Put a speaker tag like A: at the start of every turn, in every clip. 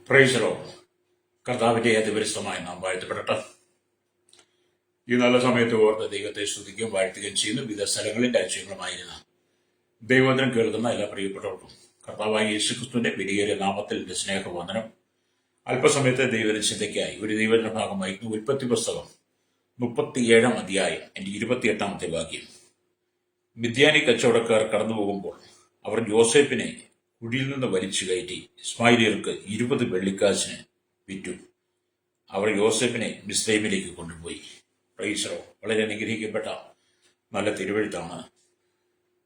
A: Price the Lord. കർത്താവിന്റെ അതിപരിശുദ്ധമായ നാം വാഴ്ത്തപ്പെടട്ടെ. ഈ നല്ല സമയത്ത് ഓർത്ത് ദൈവത്തെ സ്തുതിക്കുകയും വാഴ്ത്തുകയും ചെയ്യുന്ന വിവിധ സ്ഥലങ്ങളിൽ രാജ്യങ്ങളുമായിരുന്ന ദൈവവചനം കേൾക്കുന്ന എല്ലാ പ്രിയപ്പെട്ടവർക്കും കർത്താവായ യേശുക്രിസ്തുവിന്റെ വിലയേറിയ നാമത്തിൽ എന്റെ സ്നേഹവന്ദനം. അല്പസമയത്തെ ദൈവവചന ചിന്തയ്ക്കായി ഒരു ദൈവവചന ഭാഗമായി ഉൽപ്പത്തി പുസ്തകം 37 അധ്യായം എന്റെ 28 വാക്യം. മിദ്യാനി കച്ചവടക്കാർ കടന്നു പോകുമ്പോൾ അവർ യോസേപ്പിനെ കുടിയിൽ നിന്ന് വലിച്ചു കയറ്റി ഇസ്മായിലിയർക്ക് 20 വെള്ളിക്കാശിന് വിറ്റു. അവർ യോസേപ്പിനെ മിസ്രൈമിലേക്ക് കൊണ്ടുപോയി. പ്രൈസറോ, വളരെ അനുഗ്രഹിക്കപ്പെട്ട നല്ല തിരുവെഴുത്താണ്.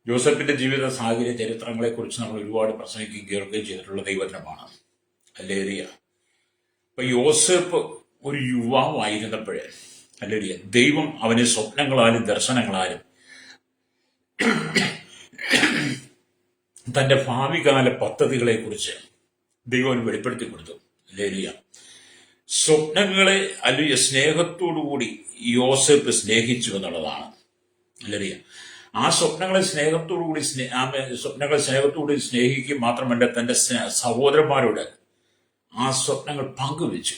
A: യോസേപ്പിന്റെ ജീവിത സാഹചര്യ ചരിത്രങ്ങളെക്കുറിച്ച് നമ്മൾ ഒരുപാട് പ്രസംഗിക്കുകയും കേൾക്കുകയും ചെയ്തിട്ടുള്ള ദൈവവചനമാണ്. ഹല്ലേലൂയ. അപ്പൊ യോസേപ്പ് ഒരു യുവാവായിരുന്നപ്പോഴേ ഹല്ലേലൂയ ദൈവം അവനെ സ്വപ്നങ്ങളാലും ദർശനങ്ങളാലും തന്റെ ഭാവികാല പദ്ധതികളെ കുറിച്ച് ദൈവം വെളിപ്പെടുത്തി കൊടുത്തു. ഹല്ലേലൂയ. സ്വപ്നങ്ങളെ അല്ലെങ്കിൽ സ്നേഹത്തോടുകൂടി യോസേപ്പ് സ്നേഹിച്ചു എന്നുള്ളതാണ്. ഹല്ലേലൂയ. ആ സ്വപ്നങ്ങളെ സ്നേഹത്തോടുകൂടി സ്നേഹിക്കുക മാത്രമല്ല, തന്റെ സഹോദരന്മാരോട് ആ സ്വപ്നങ്ങൾ പങ്കുവെച്ചു.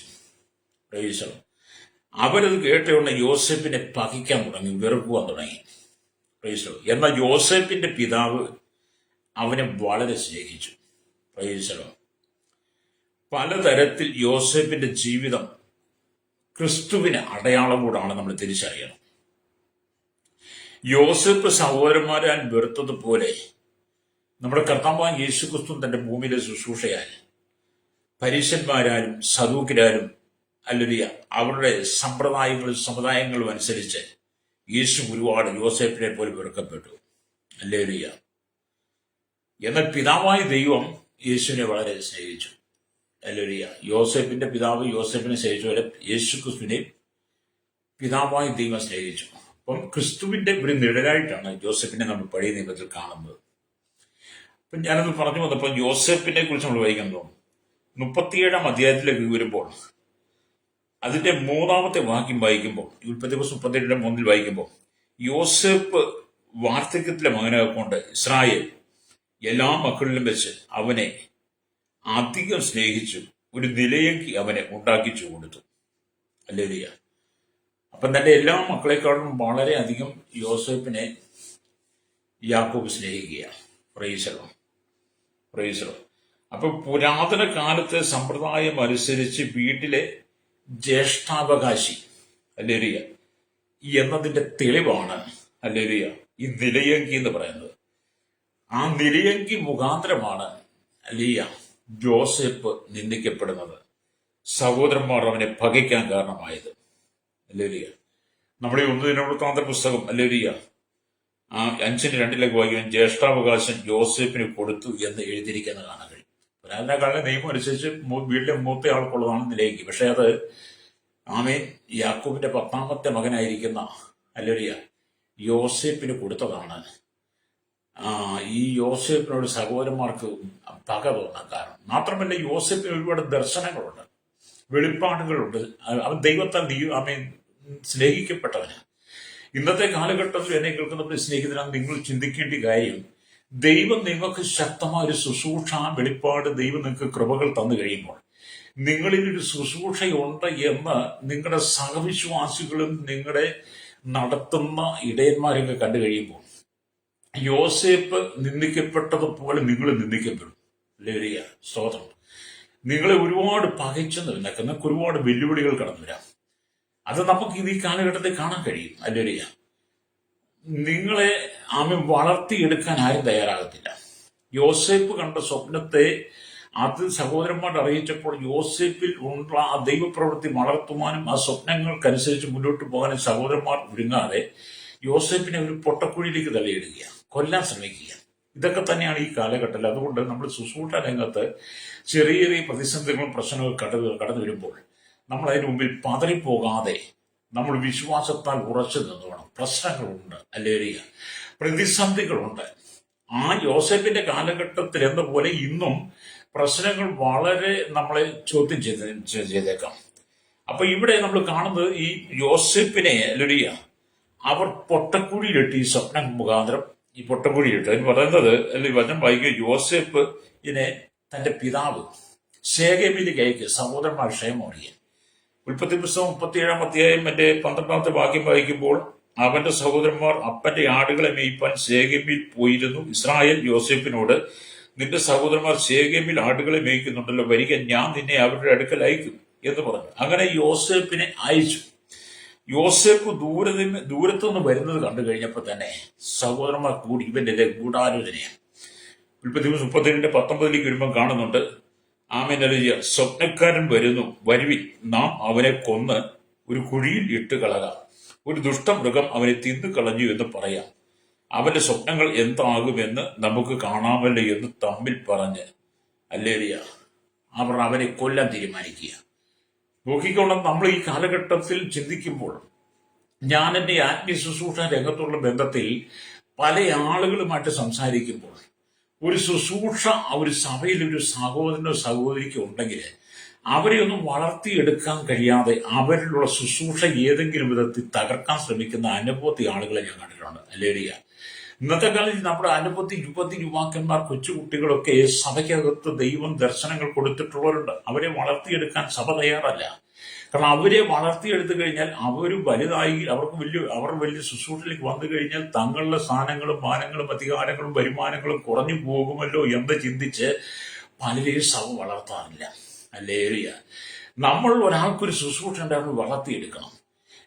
A: Price the Lord. അവരത് കേട്ടുകൊണ്ട് യോസേപ്പിനെ പകിക്കാൻ തുടങ്ങി, വെറുക്കുവാൻ തുടങ്ങി. Price the Lord. എന്നാൽ യോസേപ്പിന്റെ പിതാവ് അവനെ വളരെ സ്നേഹിച്ചു. Price the Lord. പലതരത്തിൽ യോസേപ്പിന്റെ ജീവിതം ക്രിസ്തുവിന് അടയാളം കൂടാണ് നമ്മൾ തിരിച്ചറിയണം. യോസേപ്പ് സഹോദരന്മാരാൽ വെറുത്തതുപോലെ നമ്മുടെ കർത്താവായ യേശുക്രിസ്തു തന്റെ ഭൂമിയിലെ ശുശ്രൂഷയാൽ പരീശന്മാരാലും സദൂക്യരാലും ഹല്ലേലൂയ അവരുടെ സമുദായങ്ങളും അനുസരിച്ച് യേശു ഒരുപാട് യോസേപ്പിനെ പോലെ വെറുക്കപ്പെട്ടു. ഹല്ലേലൂയ. എന്നാൽ പിതാവായ ദൈവം യേശുവിനെ വളരെ സ്നേഹിച്ചു. ഹല്ലേലൂയ. യോസേപ്പിന്റെ പിതാവ് യോസേപ്പിനെ സ്നേഹിച്ച പോലെ യേശുക്രിസ്തുവിനെ പിതാവായ ദൈവം സ്നേഹിച്ചു. അപ്പം ക്രിസ്തുവിന്റെ ഒരു നിഴലായിട്ടാണ് യോസേപ്പിനെ നമ്മൾ പഴയ നിയമത്തിൽ കാണുന്നത്. അപ്പം ഞാനത് പറഞ്ഞു വന്നപ്പോൾ യോസേപ്പിനെ കുറിച്ച് നമ്മൾ വായിക്കുന്നു. 37 അധ്യായത്തിലേക്ക് വരുമ്പോൾ അതിന്റെ 3 വാക്യം വായിക്കുമ്പോൾ, ഉൽപ്പത്തി പുസ്തകം 37:3 വായിക്കുമ്പോൾ, യോസേപ്പ് വാർദ്ധക്യത്തിലെ മകനാകൊണ്ട് ഇസ്രായേൽ എല്ലാ മക്കളിലും വെച്ച് അവനെ അധികം സ്നേഹിച്ചു, ഒരു നിലയെങ്കിൽ അവനെ ഉണ്ടാക്കിച്ചു കൊടുത്തു. ഹല്ലേലൂയ. അപ്പം തന്റെ എല്ലാ മക്കളെക്കാളും വളരെ അധികം യോസേപ്പിനെ യാക്കോബ് സ്നേഹിക്കുകയാണ്. Praise the Lord. Praise the Lord. അപ്പൊ പുരാതന കാലത്തെ സമ്പ്രദായം അനുസരിച്ച് വീട്ടിലെ ജ്യേഷ്ഠാവകാശി ഹല്ലേലൂയ എന്നതിന്റെ തെളിവാണ് ഹല്ലേലൂയ ഈ നിലയങ്കി എന്ന് പറയുന്നത്. ആ നിലയങ്കി മുഖാന്തരമാണ് ഹല്ലേലൂയ ജോസഫ് നിന്ദിക്കപ്പെടുന്നത്, സഹോദരന്മാർ അവനെ പകയ്ക്കാൻ കാരണമായത്. ഹല്ലേലൂയ. നമ്മുടെ 1 ദിനവൃത്താന്ത പുസ്തകം ഹല്ലേലൂയ 5:2 വായിക്കാൻ ജ്യേഷ്ഠാവകാശം യോസേപ്പിന് കൊടുത്തു എന്ന് എഴുതിയിരിക്കുന്ന കാണാൻ കഴിയും. പുരാതനകാല നിയമം അനുസരിച്ച് വീട്ടിലെ മൂത്ത ആൾക്കുള്ളതാണ് നിലയ്ക്ക്. പക്ഷെ അത് ആമേൻ യാക്കോബിന്റെ 10ാമത്തെ മകനായിരിക്കുന്ന ഹല്ലേലൂയ യോസേപ്പിന് കൊടുത്തതാണ്. ഈ യോസേപ്പിനോട് സഹോദരന്മാർക്ക് പക തോന്നാൻ കാരണം. മാത്രമല്ല, യോസേപ്പിന് ഒരുപാട് ദർശനങ്ങളുണ്ട്, വെളിപ്പാടുകളുണ്ട്. അവൻ ദൈവത്താൽ ആമേൻ സ്നേഹിക്കപ്പെട്ടവന്. ഇന്നത്തെ കാലഘട്ടത്തിൽ എന്നെ കേൾക്കുന്ന സ്നേഹിതനാണ് നിങ്ങൾ ചിന്തിക്കേണ്ട കാര്യം, ദൈവം നിങ്ങൾക്ക് ശക്തമായ ഒരു ശുശ്രൂഷ വെളിപ്പാട് ദൈവം നിങ്ങൾക്ക് കൃപകൾ തന്നു കഴിയുമ്പോൾ, നിങ്ങളിൽ ഒരു ശുശ്രൂഷയുണ്ട് എന്ന് നിങ്ങളുടെ സഹവിശ്വാസികളും നിങ്ങളുടെ നടത്തുന്ന ഇടയന്മാരൊക്കെ കണ്ടു കഴിയുമ്പോൾ, യോസേപ്പ് നിന്ദിക്കപ്പെട്ടതുപോലെ നിങ്ങൾ നിന്ദിക്കപ്പെടും. ഹല്ലേലൂയ. സ്തോത്രം. നിങ്ങളെ ഒരുപാട് പകച്ചെന്ന് നിങ്ങൾക്ക് ഒരുപാട് വെല്ലുവിളികൾ കടന്നു വരാം. അത് നമുക്ക് ഈ കാലഘട്ടത്തിൽ കാണാൻ കഴിയും. ഹല്ലേലൂയ. നിങ്ങളെ വളർത്തിയെടുക്കാൻ ആരും തയ്യാറാകത്തില്ല. യോസേപ്പ് കണ്ട സ്വപ്നത്തെ അത് സഹോദരന്മാർ അറിയിച്ചപ്പോൾ യോസേപ്പിൽ ഉള്ള ആ ദൈവപ്രവൃത്തി വളർത്തുവാനും ആ സ്വപ്നങ്ങൾക്കനുസരിച്ച് മുന്നോട്ട് പോകാനും സഹോദരന്മാർ ഒരുങ്ങാതെ യോസേപ്പിനെ ഒരു പൊട്ടക്കുഴിയിലേക്ക് തള്ളിയിടുക, കൊല്ലാൻ ശ്രമിക്കുക. ഇതൊക്കെ തന്നെയാണ് ഈ കാലഘട്ടത്തിൽ. അതുകൊണ്ട് നമ്മൾ ശുശ്രൂഷ രംഗത്ത് ചെറിയ ചെറിയ പ്രതിസന്ധികളും പ്രശ്നങ്ങളും കടന്നു വരുമ്പോൾ നമ്മൾ അതിന് മുമ്പിൽ പതറിപ്പോകാതെ നമ്മൾ വിശ്വാസത്താൽ ഉറച്ചു നിന്നോണം. പ്രശ്നങ്ങളുണ്ട്, ഹല്ലേലൂയ, പ്രതിസന്ധികളുണ്ട്. ആ യോസേപ്പിന്റെ കാലഘട്ടത്തിൽ എന്ന പോലെ ഇന്നും പ്രശ്നങ്ങൾ വളരെ നമ്മളെ ചോദ്യം ചെയ്തേക്കാം. അപ്പൊ ഇവിടെ നമ്മൾ കാണുന്നത് ഈ യോസേപ്പിനെ ഹല്ലേലൂയ അവർ പൊട്ടക്കുഴിയിലിട്ട്, ഈ സ്വപ്നം മുഖാന്തരം ഈ പൊട്ടക്കുഴിയിലിട്ട്. അതിന് പറയുന്നത് അല്ലെങ്കിൽ വചനം വായിക്കുക, യോസേപ്പ് ഇതിനെ തന്റെ പിതാവ് ശേഖേമിലേക്ക് അയക്കുക, സഹോദരന്മാർ ക്ഷേമം അറിയാൻ. ഉൽപ്പത്തി പുസ്തകം 37 മറ്റേ 12 വാക്യം വായിക്കുമ്പോൾ, അവന്റെ സഹോദരന്മാർ അപ്പന്റെ ആടുകളെ മേയ്പ്പാൻ ശേഖേമിൽ പോയിരുന്നു. ഇസ്രായേൽ യോസേഫിനോട്, നിന്റെ സഹോദരന്മാർ ശേഖേമിൽ ആടുകളെ മേയ്ക്കുന്നുണ്ടല്ലോ, വരിക, ഞാൻ നിന്നെ അവരുടെ അടുക്കൽ അയക്കും എന്ന് പറഞ്ഞു. അങ്ങനെ യോസേഫിനെ അയച്ചു. യോസേഫ് ദൂരത്തുനിന്ന് വരുന്നത് കണ്ടു കഴിഞ്ഞപ്പോൾ തന്നെ സഹോദരന്മാർ കൂടി ഇവന്റെ ഗൂഢാലോചനയാണ്. ഉൽപ്പത്തി 37:19 വരുമ്പം കാണുന്നുണ്ട്, ആമേനലിയ, സ്വപ്നക്കാരൻ വരുന്നു, വരുവിൻ, നാം അവനെ കൊന്ന് ഒരു കുഴിയിൽ ഇട്ട് കളകാം, ഒരു ദുഷ്ടമൃഗം അവനെ തിന്നു കളഞ്ഞു എന്ന് പറയാം, അവന്റെ സ്വപ്നങ്ങൾ എന്താകുമെന്ന് നമുക്ക് കാണാമല്ലോ എന്ന് തമ്മിൽ പറഞ്ഞ് അല്ലേലിയ അവർ അവനെ കൊല്ലാൻ തീരുമാനിക്കുക. നോക്കിക്കോണം, നമ്മൾ ഈ കാലഘട്ടത്തിൽ ചിന്തിക്കുമ്പോൾ, ഞാൻ എൻ്റെ ആത്മീയ ശുശ്രൂഷ രംഗത്തുള്ള ബന്ധത്തിൽ പല ആളുകളുമായിട്ട് സംസാരിക്കുമ്പോൾ, ഒരു ശുശ്രൂഷ ഒരു സഭയിൽ ഒരു സഹോദരനോ സഹോദരിക്കോ ഉണ്ടെങ്കിൽ അവരെ ഒന്നും വളർത്തിയെടുക്കാൻ കഴിയാതെ അവരിലുള്ള ശുശ്രൂഷ ഏതെങ്കിലും വിധത്തിൽ തകർക്കാൻ ശ്രമിക്കുന്ന അനവധി ആളുകളെ ഞാൻ കണ്ടിട്ടുണ്ട്. അല്ലേലിയ, ഇന്നത്തെ കാലത്ത് നമ്മുടെ അനവധി യുവാക്കന്മാർ, കൊച്ചുകുട്ടികളൊക്കെ സഭയ്ക്കകത്ത് ദൈവം ദർശനങ്ങൾ കൊടുത്തിട്ടുള്ളവരുണ്ട്. അവരെ വളർത്തിയെടുക്കാൻ സഭ തയ്യാറല്ല. കാരണം അവരെ വളർത്തിയെടുത്തു കഴിഞ്ഞാൽ അവർ വലുതായി അവർ വലിയ ശുശ്രൂഷയിലേക്ക് വന്നു കഴിഞ്ഞാൽ തങ്ങളുടെ സ്ഥാനങ്ങളും മാനങ്ങളും അധികാരങ്ങളും വരുമാനങ്ങളും കുറഞ്ഞു പോകുമല്ലോ എന്ന് ചിന്തിച്ച് പലരെയും സഭ വളർത്താറില്ല. അല്ലേറിയ, നമ്മൾ ഒരാൾക്കൊരു ശുശ്രൂഷ ഉണ്ടാകുമ്പോൾ വളർത്തിയെടുക്കണം.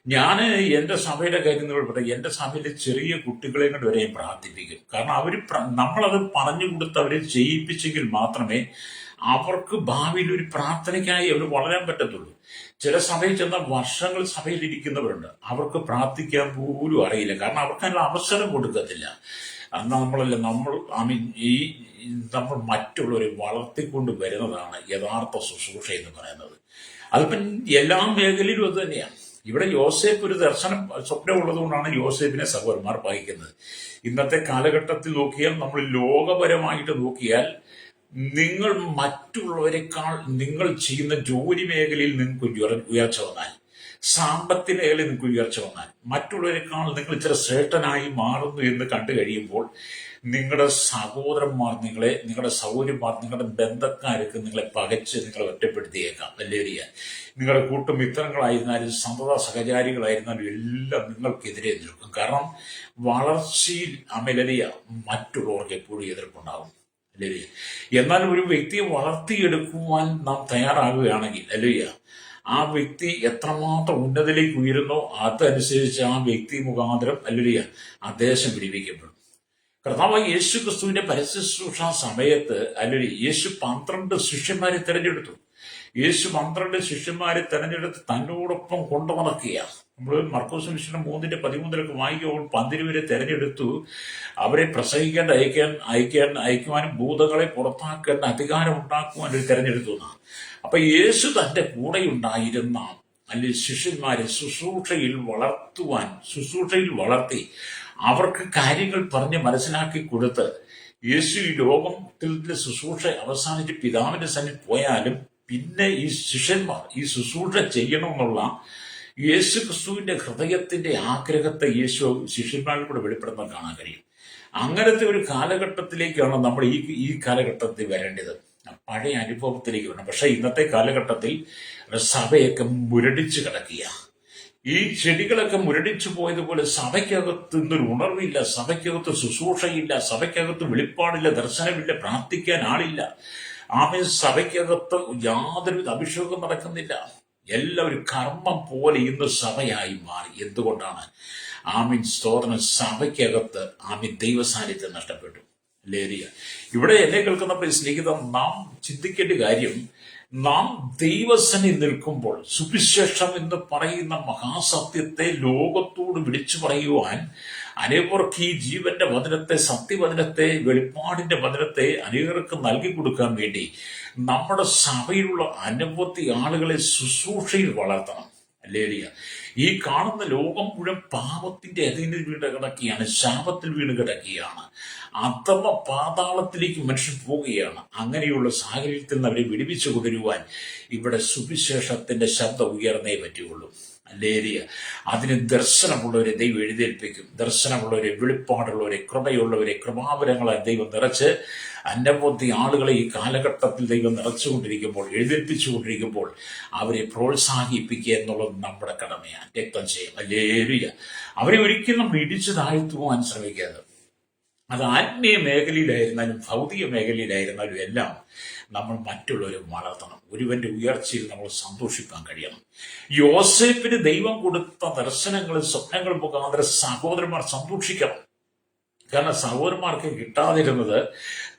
A: ഞാൻ എൻ്റെ സഭയുടെ കാര്യങ്ങൾ പറയാം, എൻ്റെ സഭയിലെ ചെറിയ കുട്ടികളെ കൊണ്ട് വരെ പ്രാർത്ഥിപ്പിക്കും. കാരണം നമ്മളത് പറഞ്ഞു കൊടുത്ത് അവരെ ചെയ്യിപ്പിച്ചെങ്കിൽ മാത്രമേ അവർക്ക് ഭാവിയിൽ ഒരു പ്രാർത്ഥനയ്ക്കായി അവർ വളരാൻ പറ്റത്തുള്ളൂ. ചില സഭയിൽ ചെന്ന വർഷങ്ങൾ സഭയിൽ ഇരിക്കുന്നവരുണ്ട്, അവർക്ക് പ്രാർത്ഥിക്കാൻ പോലും അറിയില്ല. കാരണം അവർക്ക് അതിനുള്ള അവസരം കൊടുക്കത്തില്ല. അന്ന് നമ്മൾ മറ്റുള്ളവരെ വളർത്തിക്കൊണ്ട് വരുന്നതാണ് യഥാർത്ഥ ശുശ്രൂഷ എന്ന് പറയുന്നത്. അതിപ്പം എല്ലാ മേഖലയിലും അത് തന്നെയാണ്. ഇവിടെ യോസേഫ് ഒരു സ്വപ്നം ഉള്ളതുകൊണ്ടാണ് യോസേഫിനെ സഹോദരന്മാർ വഹിക്കുന്നത്. ഇന്നത്തെ കാലഘട്ടത്തിൽ നോക്കിയാൽ, നമ്മൾ ലോകപരമായിട്ട് നോക്കിയാൽ, നിങ്ങൾ മറ്റുള്ളവരെക്കാൾ നിങ്ങൾ ചെയ്യുന്ന ജോലി മേഖലയിൽ നിങ്ങൾക്ക് ഉയർച്ച വന്നാൽ, സാമ്പത്തിക മേഖലയിൽ നിങ്ങൾക്ക് ഉയർച്ച വന്നാൽ, മറ്റുള്ളവരെക്കാൾ നിങ്ങൾ ഇച്ചിരി ശ്രേഷ്ഠനായി മാറുന്നു എന്ന് കണ്ടു കഴിയുമ്പോൾ നിങ്ങളുടെ സഹോദരന്മാർ നിങ്ങളുടെ സൗകര്യന്മാർ, നിങ്ങളുടെ ബന്ധക്കാർക്ക് നിങ്ങളെ പകച്ച് നിങ്ങളെ ഒറ്റപ്പെടുത്തിയേക്കാം. അല്ലേറിയ, നിങ്ങളുടെ കൂട്ടുമിത്രങ്ങളായിരുന്നാലും സന്തത സഹചാരികളായിരുന്നാലും എല്ലാം നിങ്ങൾക്കെതിരെ നിൽക്കും. കാരണം വളർച്ചയിൽ അമലരിയ മറ്റുള്ളവർക്ക് എപ്പോഴും എതിർപ്പുണ്ടാകും. അല്ലേറിയ, എന്നാൽ ഒരു വ്യക്തിയെ വളർത്തിയെടുക്കുവാൻ നാം തയ്യാറാകുകയാണെങ്കിൽ അല്ലേറിയ, ആ വ്യക്തി എത്രമാത്രം ഉന്നതിലേക്ക് ഉയരുന്നോ അതനുസരിച്ച് ആ വ്യക്തി മുഖാന്തരം അല്ലേറിയ ആ ദേശം വിടിവിക്കപ്പെടും. കർത്താവായ യേശു ക്രിസ്തുവിന്റെ പരശുശ്രൂഷ സമയത്ത് അല്ലേറിയ യേശു 12 ശിഷ്യന്മാരെ തെരഞ്ഞെടുത്തു. യേശു 12 ശിഷ്യന്മാരെ തെരഞ്ഞെടുത്ത് തന്നോടൊപ്പം കൊണ്ടു നടക്കുകയാണ്. നമ്മൾ മർക്കോസ് സുവിശേഷം 3:13 വായിക്കുമ്പോൾ 12 പേരെ തെരഞ്ഞെടുത്തു. അവരെ പ്രസംഗിക്കേണ്ട അയക്കുവാനും ഭൂതങ്ങളെ പുറത്താക്കേണ്ട അധികാരം ഉണ്ടാക്കുവാൻ ഒരു തെരഞ്ഞെടുത്തു എന്നാണ്. അപ്പൊ യേശു തന്റെ കൂടെ ഉണ്ടായിരുന്ന ശിഷ്യന്മാരെ ശുശ്രൂഷയിൽ വളർത്തി അവർക്ക് കാര്യങ്ങൾ പറഞ്ഞ് മനസ്സിലാക്കി കൊടുത്ത് യേശു ഈ ലോകത്തിന്റെ ശുശ്രൂഷ അവസാനിച്ച് പിതാവിന്റെ സന്നിധി പോയാലും പിന്നെ ഈ ശിഷ്യന്മാർ ഈ ശുശ്രൂഷ ചെയ്യണമെന്നുള്ള യേശു ക്രിസ്തുവിന്റെ ഹൃദയത്തിന്റെ ആഗ്രഹത്തെ യേശു ശിഷ്യന്മാരിൽ കൂടെ വെളിപ്പെടുത്താൻ കാണാൻ കഴിയും. അങ്ങനത്തെ ഒരു കാലഘട്ടത്തിലേക്കാണ് നമ്മൾ ഈ കാലഘട്ടത്തിൽ വരേണ്ടത്. പഴയ അനുഭവത്തിലേക്ക് വരണം. പക്ഷെ ഇന്നത്തെ കാലഘട്ടത്തിൽ സഭയൊക്കെ മുരടിച്ചു കിടക്കുക. ഈ ചെടികളൊക്കെ മുരടിച്ചു പോയതുപോലെ സഭയ്ക്കകത്ത് ഇന്നൊരു ഉണർവില്ല, സഭയ്ക്കകത്ത് ശുശ്രൂഷയില്ല, സഭയ്ക്കകത്ത് വെളിപ്പാടില്ല, ദർശനമില്ല, പ്രാർത്ഥിക്കാൻ ആളില്ല. സഭയ്ക്കകത്ത് യാതൊരു അഭിഷേകം നടക്കുന്നില്ല. എല്ലാം ഒരു കർമ്മം പോലെ ഇന്ന് സഭയായി മാറി. എന്തുകൊണ്ടാണ്? സ്തോത്രം, സഭയ്ക്കകത്ത് ദൈവസാന്നിധ്യം നഷ്ടപ്പെട്ടു. ലേരിയ, ഇവിടെ എന്നെ കേൾക്കുന്ന സ്നേഹിതം, നാം ചിന്തിക്കേണ്ട കാര്യം, നാം ദൈവസന്നിധി നിൽക്കുമ്പോൾ സുവിശേഷം എന്ന് പറയുന്ന മഹാസത്യത്തെ ലോകത്തോട് വിളിച്ചു പറയുവാൻ അനേകർക്ക് ഈ ജീവന്റെ വചനത്തെ, സത്യവചനത്തെ, വെളിപ്പാടിന്റെ വചനത്തെ അനേകർക്ക് നൽകി കൊടുക്കാൻ വേണ്ടി നമ്മുടെ സഭയിലുള്ള അനവധി ആളുകളെ ശുശ്രൂഷയിൽ വളർത്തണം. അല്ലേലിയ, ഈ കാണുന്ന ലോകം മുഴുവൻ പാപത്തിന്റെ അധീനത്തിൽ വീണ് കിടക്കുകയാണ്, ശാപത്തിൽ വീണ് കിടക്കുകയാണ്, അഥമ പാതാളത്തിലേക്ക് മനുഷ്യൻ പോവുകയാണ്. അങ്ങനെയുള്ള സാഹചര്യത്തിൽ നിന്ന് അവരെ വിടുവിച്ചു കൊണ്ടുവരുവാൻ ഇവിടെ സുവിശേഷത്തിന്റെ ശബ്ദം ഉയർന്നേ പറ്റുകയുള്ളൂ. ലേരിയ. അതിന് ദർശനമുള്ളവരെ ദൈവം എഴുന്നേൽപ്പിക്കും. ദർശനമുള്ളവരെ, വെളിപ്പാടുള്ളവരെ, കൃപയുള്ളവരെ, കൃപാവരങ്ങളെ ദൈവം നിറച്ച് അനവധി ആളുകളെ ഈ കാലഘട്ടത്തിൽ ദൈവം നിറച്ചുകൊണ്ടിരിക്കുമ്പോൾ, എഴുന്നേൽപ്പിച്ചുകൊണ്ടിരിക്കുമ്പോൾ അവരെ പ്രോത്സാഹിപ്പിക്കുക എന്നുള്ളത് നമ്മുടെ കടമയാണ്. രക്തം ചെയ്യും. ലേരിയ. അവരെ ഒരിക്കലും നമ്മൾ ഇടിച്ചു താഴ്ത്തുവാൻ ശ്രമിക്കരുത്. അത് ആത്മീയ മേഖലയിലായിരുന്നാലും ഭൗതിക മേഖലയിലായിരുന്നാലും എല്ലാം നമ്മൾ മറ്റുള്ളവരെ വളർത്തണം. ഒരുവന്റെ ഉയർച്ചയിൽ നമ്മൾ സന്തോഷിക്കാൻ കഴിയണം. യോസേപ്പിന് ദൈവം കൊടുത്ത ദർശനങ്ങളും സ്വപ്നങ്ങളും മുഖാന്തരം സഹോദരന്മാർ സന്തോഷിക്കണം. കാരണം സഹോദരന്മാർക്ക് കിട്ടാതിരുന്നത്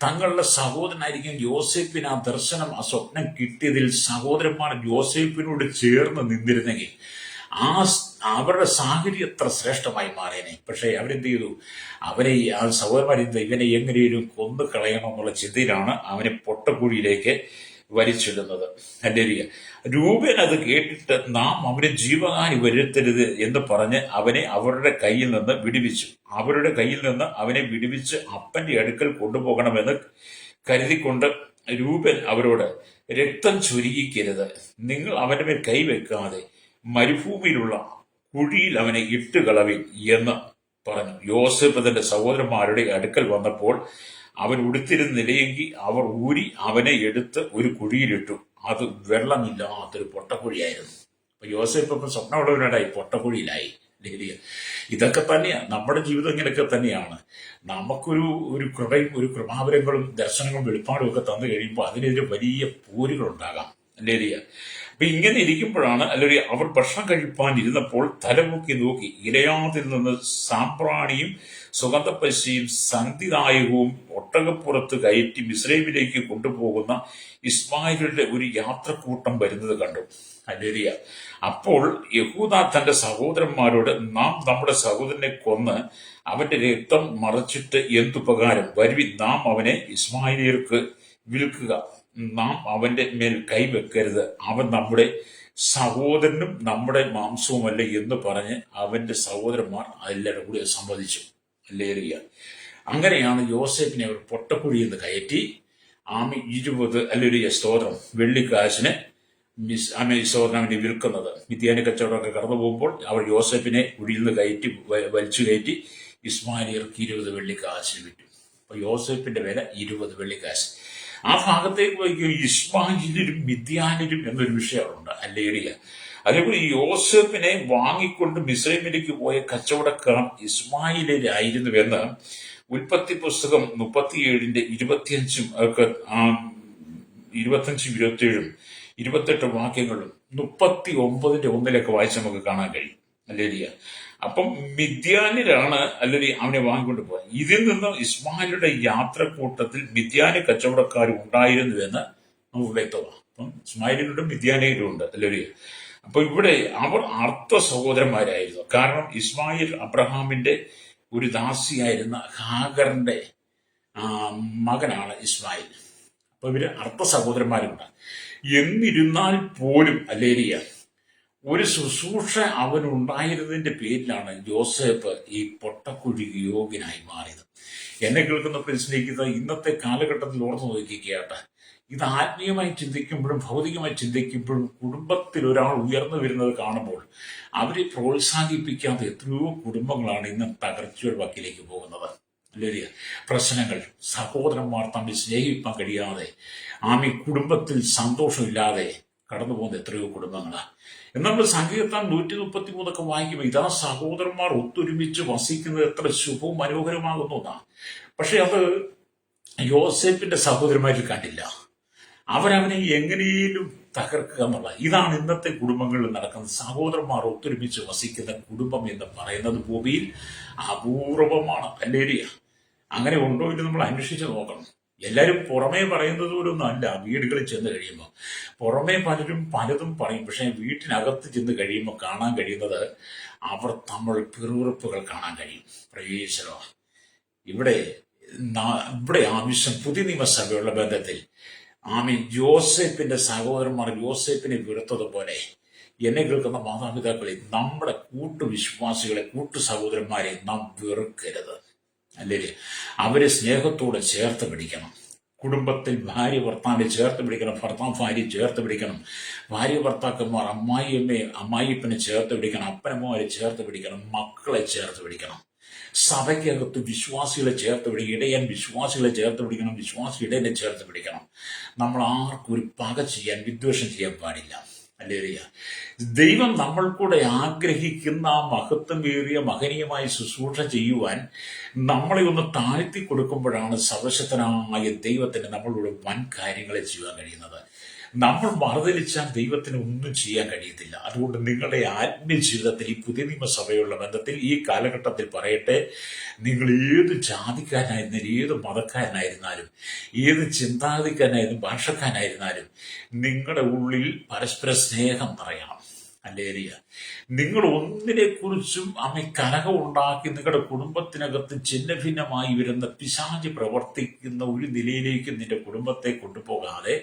A: തങ്ങളുടെ സഹോദരനായിരിക്കും യോസേപ്പിന് ആ ദർശനം, ആ സ്വപ്നം കിട്ടിയതിൽ സഹോദരന്മാർ യോസേപ്പിനോട് ചേർന്ന് നിന്നിരുന്നെങ്കിൽ അവരുടെ സാഹചര്യം എത്ര ശ്രേഷ്ഠമായി മാറിയനെ. പക്ഷെ അവരെന്ത് ചെയ്തു? ആ സഹോദരന്മാരെന്ത്, ഇവനെ എങ്ങനെയും കൊന്നു കളയണം എന്നുള്ള ചിന്തയിലാണ് അവനെ പൊട്ടക്കുഴിയിലേക്ക് വലിച്ചിടുന്നത്. ഹല്ലേലൂയ. രൂപൻ അത് കേട്ടിട്ട് നാം അവന് ജീവഹാനി വരുത്തരുത് എന്ന് പറഞ്ഞ് അവനെ അവരുടെ കയ്യിൽ നിന്ന് വിടുവിച്ചു. അവനെ വിടുവിച്ച് അപ്പന്റെ അടുക്കൽ കൊണ്ടുപോകണമെന്ന് കരുതിക്കൊണ്ട് രൂപൻ അവരോട്, രക്തം ചൊരിയിക്കരുത്, നിങ്ങൾ അവന്റെ മേൽ കൈവെക്കാതെ മരുഭൂമിയിലുള്ള കുഴിയിൽ അവനെ ഇട്ടുകളവിൻ എന്ന് പറഞ്ഞു. യോസേപ്പ് തന്റെ സഹോദരന്മാരുടെ അടുക്കൽ വന്നപ്പോൾ അവൻ ഉടുത്തിരുന്ന നിലയെങ്കിൽ അവർ ഊരി അവനെ എടുത്ത് ഒരു കുഴിയിലിട്ടു. അത് വെള്ളമില്ലാത്തൊരു പൊട്ടക്കുഴിയായിരുന്നു. അപ്പൊ യോസേപ്പ് ഇപ്പം സ്വപ്നമുള്ളവനായി പൊട്ടക്കുഴിയിലായി. ഇതൊക്കെ തന്നെയാണ് നമ്മുടെ ജീവിതം. ഇങ്ങനെയൊക്കെ തന്നെയാണ്. നമുക്കൊരു കൃപയും ഒരു കൃപാവരങ്ങളും ദർശനങ്ങളും വെളിപ്പാടും ഒക്കെ തന്നു കഴിയുമ്പോൾ അതിനെതിരെ വലിയ പോരുകളുണ്ടാകാം. ലേലിയ. അപ്പൊ ഇങ്ങനെ ഇരിക്കുമ്പോഴാണ് അവർ ഭക്ഷണം കഴിപ്പാൻ ഇരുന്നപ്പോൾ തലമുക്കി നോക്കി ഇലയാതിൽ നിന്ന് സാമ്പ്രാണിയും സുഗന്ധപ്പശിയും സന്ധിദായകവും ഒട്ടകപ്പുറത്ത് കയറ്റി മിസ്രൈമിലേക്ക് കൊണ്ടുപോകുന്ന ഇസ്മായിലിന്റെ ഒരു യാത്രക്കൂട്ടം വരുന്നത് കണ്ടു. ഹല്ലേലൂയ. അപ്പോൾ യഹൂദ തന്റെ സഹോദരന്മാരോട്, നാം നമ്മുടെ സഹോദരനെ കൊന്ന് അവന്റെ രക്തം മറച്ചിട്ട് എന്തുപകാരം? വരുവിൻ, നാം അവനെ ഇസ്മായിലിയർക്ക് വിൽക്കുക. നാം അവന്റെ മേൽ കൈവെക്കരുത്. അവൻ നമ്മുടെ സഹോദരനും നമ്മുടെ മാംസവുമല്ല എന്ന് പറഞ്ഞ് അവന്റെ സഹോദരന്മാർ എല്ലാവരും കൂടി സമ്മതിച്ചു. ഹല്ലേലൂയ. അങ്ങനെയാണ് യോസേപ്പിനെ അവർ പൊട്ടക്കുഴിയിൽ നിന്ന് കയറ്റി 20 സ്തോത്രം വെള്ളിക്കാശിന് അവനെ വിൽക്കുന്നത്. മിദ്യാനി കച്ചവടമൊക്കെ കടന്നു പോകുമ്പോൾ അവർ യോസേപ്പിനെ കുഴിയിൽ നിന്ന് വലിച്ചു കയറ്റി ഇസ്മായിലിയർക്ക് 20 വെള്ളിക്കാശിന് വിറ്റു. അപ്പൊ യോസേപ്പിന്റെ വില 20 വെള്ളിക്കാശ്. ആ ഭാഗത്തേക്ക് പോയി ഇസ്മായിലിലും മിദ്യാനിലും എന്നൊരു വിഷയമുണ്ട്. ഹല്ലേലൂയ. അതേപോലെ യോസേപ്പിനെ വാങ്ങിക്കൊണ്ട് മിസ്രൈമിലേക്ക് പോയ കച്ചവടക്കാർ ഇസ്മായിലായിരുന്നുവെന്ന് ഉൽപ്പത്തി പുസ്തകം 37 25 ഒക്കെ 25 27 28 വാക്യങ്ങളും 39:1 വായിച്ച് നമുക്ക് കാണാൻ കഴിയും. ഹല്ലേലൂയ. അപ്പം മിദ്യാനിലാണ് അവനെ വാങ്ങിക്കൊണ്ട് പോയത്. ഇതിൽ നിന്ന് ഇസ്മായിലിയുടെ യാത്രക്കൂട്ടത്തിൽ മിദ്യാനി കച്ചവടക്കാർ ഉണ്ടായിരുന്നുവെന്ന് നമുക്ക് വ്യക്തമാണ്. അപ്പം ഇസ്മായിലിലും മിദ്യാനിയിലും ഉണ്ട്. ഹല്ലേലൂയ. അപ്പൊ ഇവിടെ അവർ അർത്ഥ സഹോദരന്മാരായിരുന്നു. കാരണം ഇസ്മായിൽ അബ്രഹാമിന്റെ ഒരു ദാസിയായിരുന്ന ഹാഗറിന്റെ മകനാണ് ഇസ്മായിൽ. അപ്പൊ ഇവര് അർത്ഥ സഹോദരന്മാരുണ്ട്. എന്നിരുന്നാൽ പോലും ഹല്ലേലൂയ ഒരു ശുശ്രൂഷ അവനുണ്ടായിരുന്നതിന്റെ പേരിലാണ് യോസേപ്പ് ഈ പൊട്ടക്കുഴി യോഗ്യനായി മാറിയത്. എന്നെ കേൾക്കുന്ന സ്നേഹിത, ഇന്നത്തെ കാലഘട്ടത്തിൽ ഓർത്ത് നോക്കിക്കേട്ടെ. ഇത് ആത്മീയമായി ചിന്തിക്കുമ്പോഴും ഭൗതികമായി ചിന്തിക്കുമ്പോഴും കുടുംബത്തിൽ ഒരാൾ ഉയർന്നു വരുന്നത് കാണുമ്പോൾ അവരെ പ്രോത്സാഹിപ്പിക്കാതെ എത്രയോ കുടുംബങ്ങളാണ് ഇന്ന് തകർച്ചയുടെ വക്കിലേക്ക് പോകുന്നത്. അല്ലേ? പ്രശ്നങ്ങൾ, സഹോദരന്മാർ തമ്മിൽ സ്നേഹിക്കാൻ കഴിയാതെ കുടുംബത്തിൽ സന്തോഷമില്ലാതെ കടന്നു പോകുന്ന എത്രയോ കുടുംബങ്ങളാണ്. എന്നാൽ സങ്കീർത്തനം 133 വായിക്കുമ്പോൾ ഇതാ സഹോദരന്മാർ ഒത്തൊരുമിച്ച് വസിക്കുന്നത് എത്ര ശുഭവും മനോഹരമാകുന്നു എന്നാ. പക്ഷെ അത് യോസേപ്പിന്റെ സഹോദരന്മാരിൽ കണ്ടില്ല. അവരവനെ എങ്ങനെയും തകർക്കുക എന്നുള്ള ഇതാണ് ഇന്നത്തെ കുടുംബങ്ങളിൽ നടക്കുന്നത്. സഹോദരന്മാർ ഒത്തൊരുമിച്ച് വസിക്കുന്ന കുടുംബം എന്ന് പറയുന്നത് ഭൂമിയിൽ അപൂർവമാണ്. ഹല്ലേലൂയ. അങ്ങനെ ഉണ്ടോ എന്ന് നമ്മൾ അന്വേഷിച്ച് നോക്കണം. എല്ലാവരും പുറമേ പറയുന്നത് പോലൊന്നും അല്ല. വീടുകളിൽ ചെന്ന് കഴിയുമ്പോൾ പുറമേ പലതും പറയും. പക്ഷെ വീട്ടിനകത്ത് ചെന്ന് കഴിയുമ്പോൾ കാണാൻ കഴിയുന്നത് അവർ തമ്മിൽ പിറുപിറുപ്പുകൾ കാണാൻ കഴിയും. പ്രവേശനോ ഇവിടെ ആവശ്യം പുതിയ നിയമസഭയുള്ള ബന്ധത്തിൽ യോസേപ്പിന്റെ സഹോദരന്മാർ യോസേപ്പിനെ വെറുത്തതുപോലെ എന്നെ കേൾക്കുന്ന മാതാപിതാക്കളെ, നമ്മുടെ കൂട്ടുവിശ്വാസികളെ, കൂട്ടു സഹോദരന്മാരെ നാം വെറുക്കരുത്. അല്ലേ? അവരെ സ്നേഹത്തോടെ ചേർത്ത് പിടിക്കണം. കുടുംബത്തിൽ ഭാര്യ ഭർത്താവിനെ ചേർത്ത് പിടിക്കണം, ഭർത്താവ് ഭാര്യ ചേർത്ത് പിടിക്കണം, ഭാര്യ ഭർത്താക്കന്മാർ അമ്മായിയമ്മയെ അമ്മായിപ്പനെ ചേർത്ത് പിടിക്കണം, അപ്പനമ്മമാരെ ചേർത്ത് പിടിക്കണം, മക്കളെ ചേർത്ത് പിടിക്കണം. സഭയ്ക്കകത്ത് വിശ്വാസികളെ ചേർത്ത് പിടിക്കണം, ഇടയൻ വിശ്വാസികളെ ചേർത്ത് പിടിക്കണം, വിശ്വാസി ഇടയനെ ചേർത്ത് പിടിക്കണം. നമ്മൾ ആർക്കും ഒരു പക ചെയ്യാൻ, വിദ്വേഷം ചെയ്യാൻ പാടില്ല. ഹല്ലേലൂയ. ദൈവം നമ്മൾ കൂടെ ആഗ്രഹിക്കുന്ന ആ മഹത്വമേറിയ മഹനീയമായ ശുശ്രൂഷ ചെയ്യുവാൻ നമ്മളെ ഒന്ന് താഴ്ത്തി കൊടുക്കുമ്പോഴാണ് സർവശക്തനായ ദൈവത്തിന് നമ്മളോട് വൻ കാര്യങ്ങളെ ചെയ്യുവാൻ കഴിയുന്നത്. നമ്മൾ മറുതലിച്ചാൽ ദൈവത്തിന് ഒന്നും ചെയ്യാൻ കഴിയത്തില്ല. അതുകൊണ്ട് നിങ്ങളുടെ ആത്മീയ ജീവിതത്തിൽ ഈ പുതിയ നിയമസഭയുള്ള ബന്ധത്തിൽ ഈ കാലഘട്ടത്തിൽ പറയട്ടെ, നിങ്ങൾ ഏത് ജാതിക്കാരനായിരുന്നാലും, ഏത് മതക്കാരനായിരുന്നാലും, ഏത് ചിന്താഗതിക്കാരനായിരുന്നാലും, ഭാഷക്കാരനായിരുന്നാലും നിങ്ങളുടെ ഉള്ളിൽ പരസ്പര സ്നേഹം നിറയണം. ഹല്ലേലൂയ. നിങ്ങൾ ഒന്നിനെക്കുറിച്ചും കലഹം ഉണ്ടാക്കി നിങ്ങളുടെ കുടുംബത്തിനകത്ത് ഛിന്ന ഭിന്നമായി വരുന്ന പിശാച് പ്രവർത്തിക്കുന്ന ഒരു നിലയിലേക്ക് നിന്റെ കുടുംബത്തെ കൊണ്ടുപോകാതെ,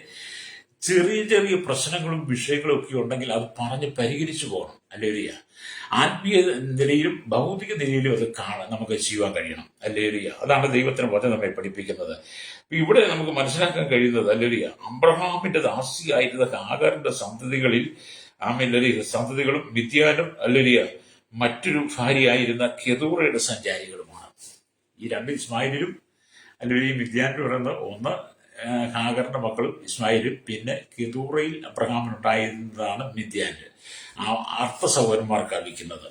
A: ചെറിയ ചെറിയ പ്രശ്നങ്ങളും വിഷയങ്ങളും ഒക്കെ ഉണ്ടെങ്കിൽ അത് പറഞ്ഞ് പരിഹരിച്ചു പോകണം. ഹല്ലേലൂയ. ആത്മീയ നിലയിലും ഭൗതിക നിലയിലും അത് നമുക്ക് ചെയ്യുവാൻ കഴിയണം. ഹല്ലേലൂയ. അതാണ് ദൈവത്തിന് വചനം നമ്മെ പഠിപ്പിക്കുന്നത്. ഇവിടെ നമുക്ക് മനസ്സിലാക്കാൻ കഴിയുന്നത്, ഹല്ലേലൂയ, അബ്രഹാമിന്റെ ദാസിയായിരുന്ന ഹാഗറിന്റെ സന്തതികളിൽ സന്തതികളും മിദ്യാനും, ഹല്ലേലൂയ, മറ്റൊരു ഭാര്യയായിരുന്ന കെതൂറയുടെ സഞ്ചാരികളുമാണ്. ഈ രണ്ട് ഇസ്മായിലും ഹല്ലേലൂയ മിദ്യാനും പറയുന്ന ഒന്ന് ഹാഗറിന്റെ മക്കളും ഇസ്മായിലും, പിന്നെ കെതൂറയിൽ അബ്രഹാമിനുണ്ടായിരുന്നതാണ് മിദ്യാന്. ആ അർത്ഥ സഹോദരന്മാർക്ക് അറിയിക്കുന്നത്.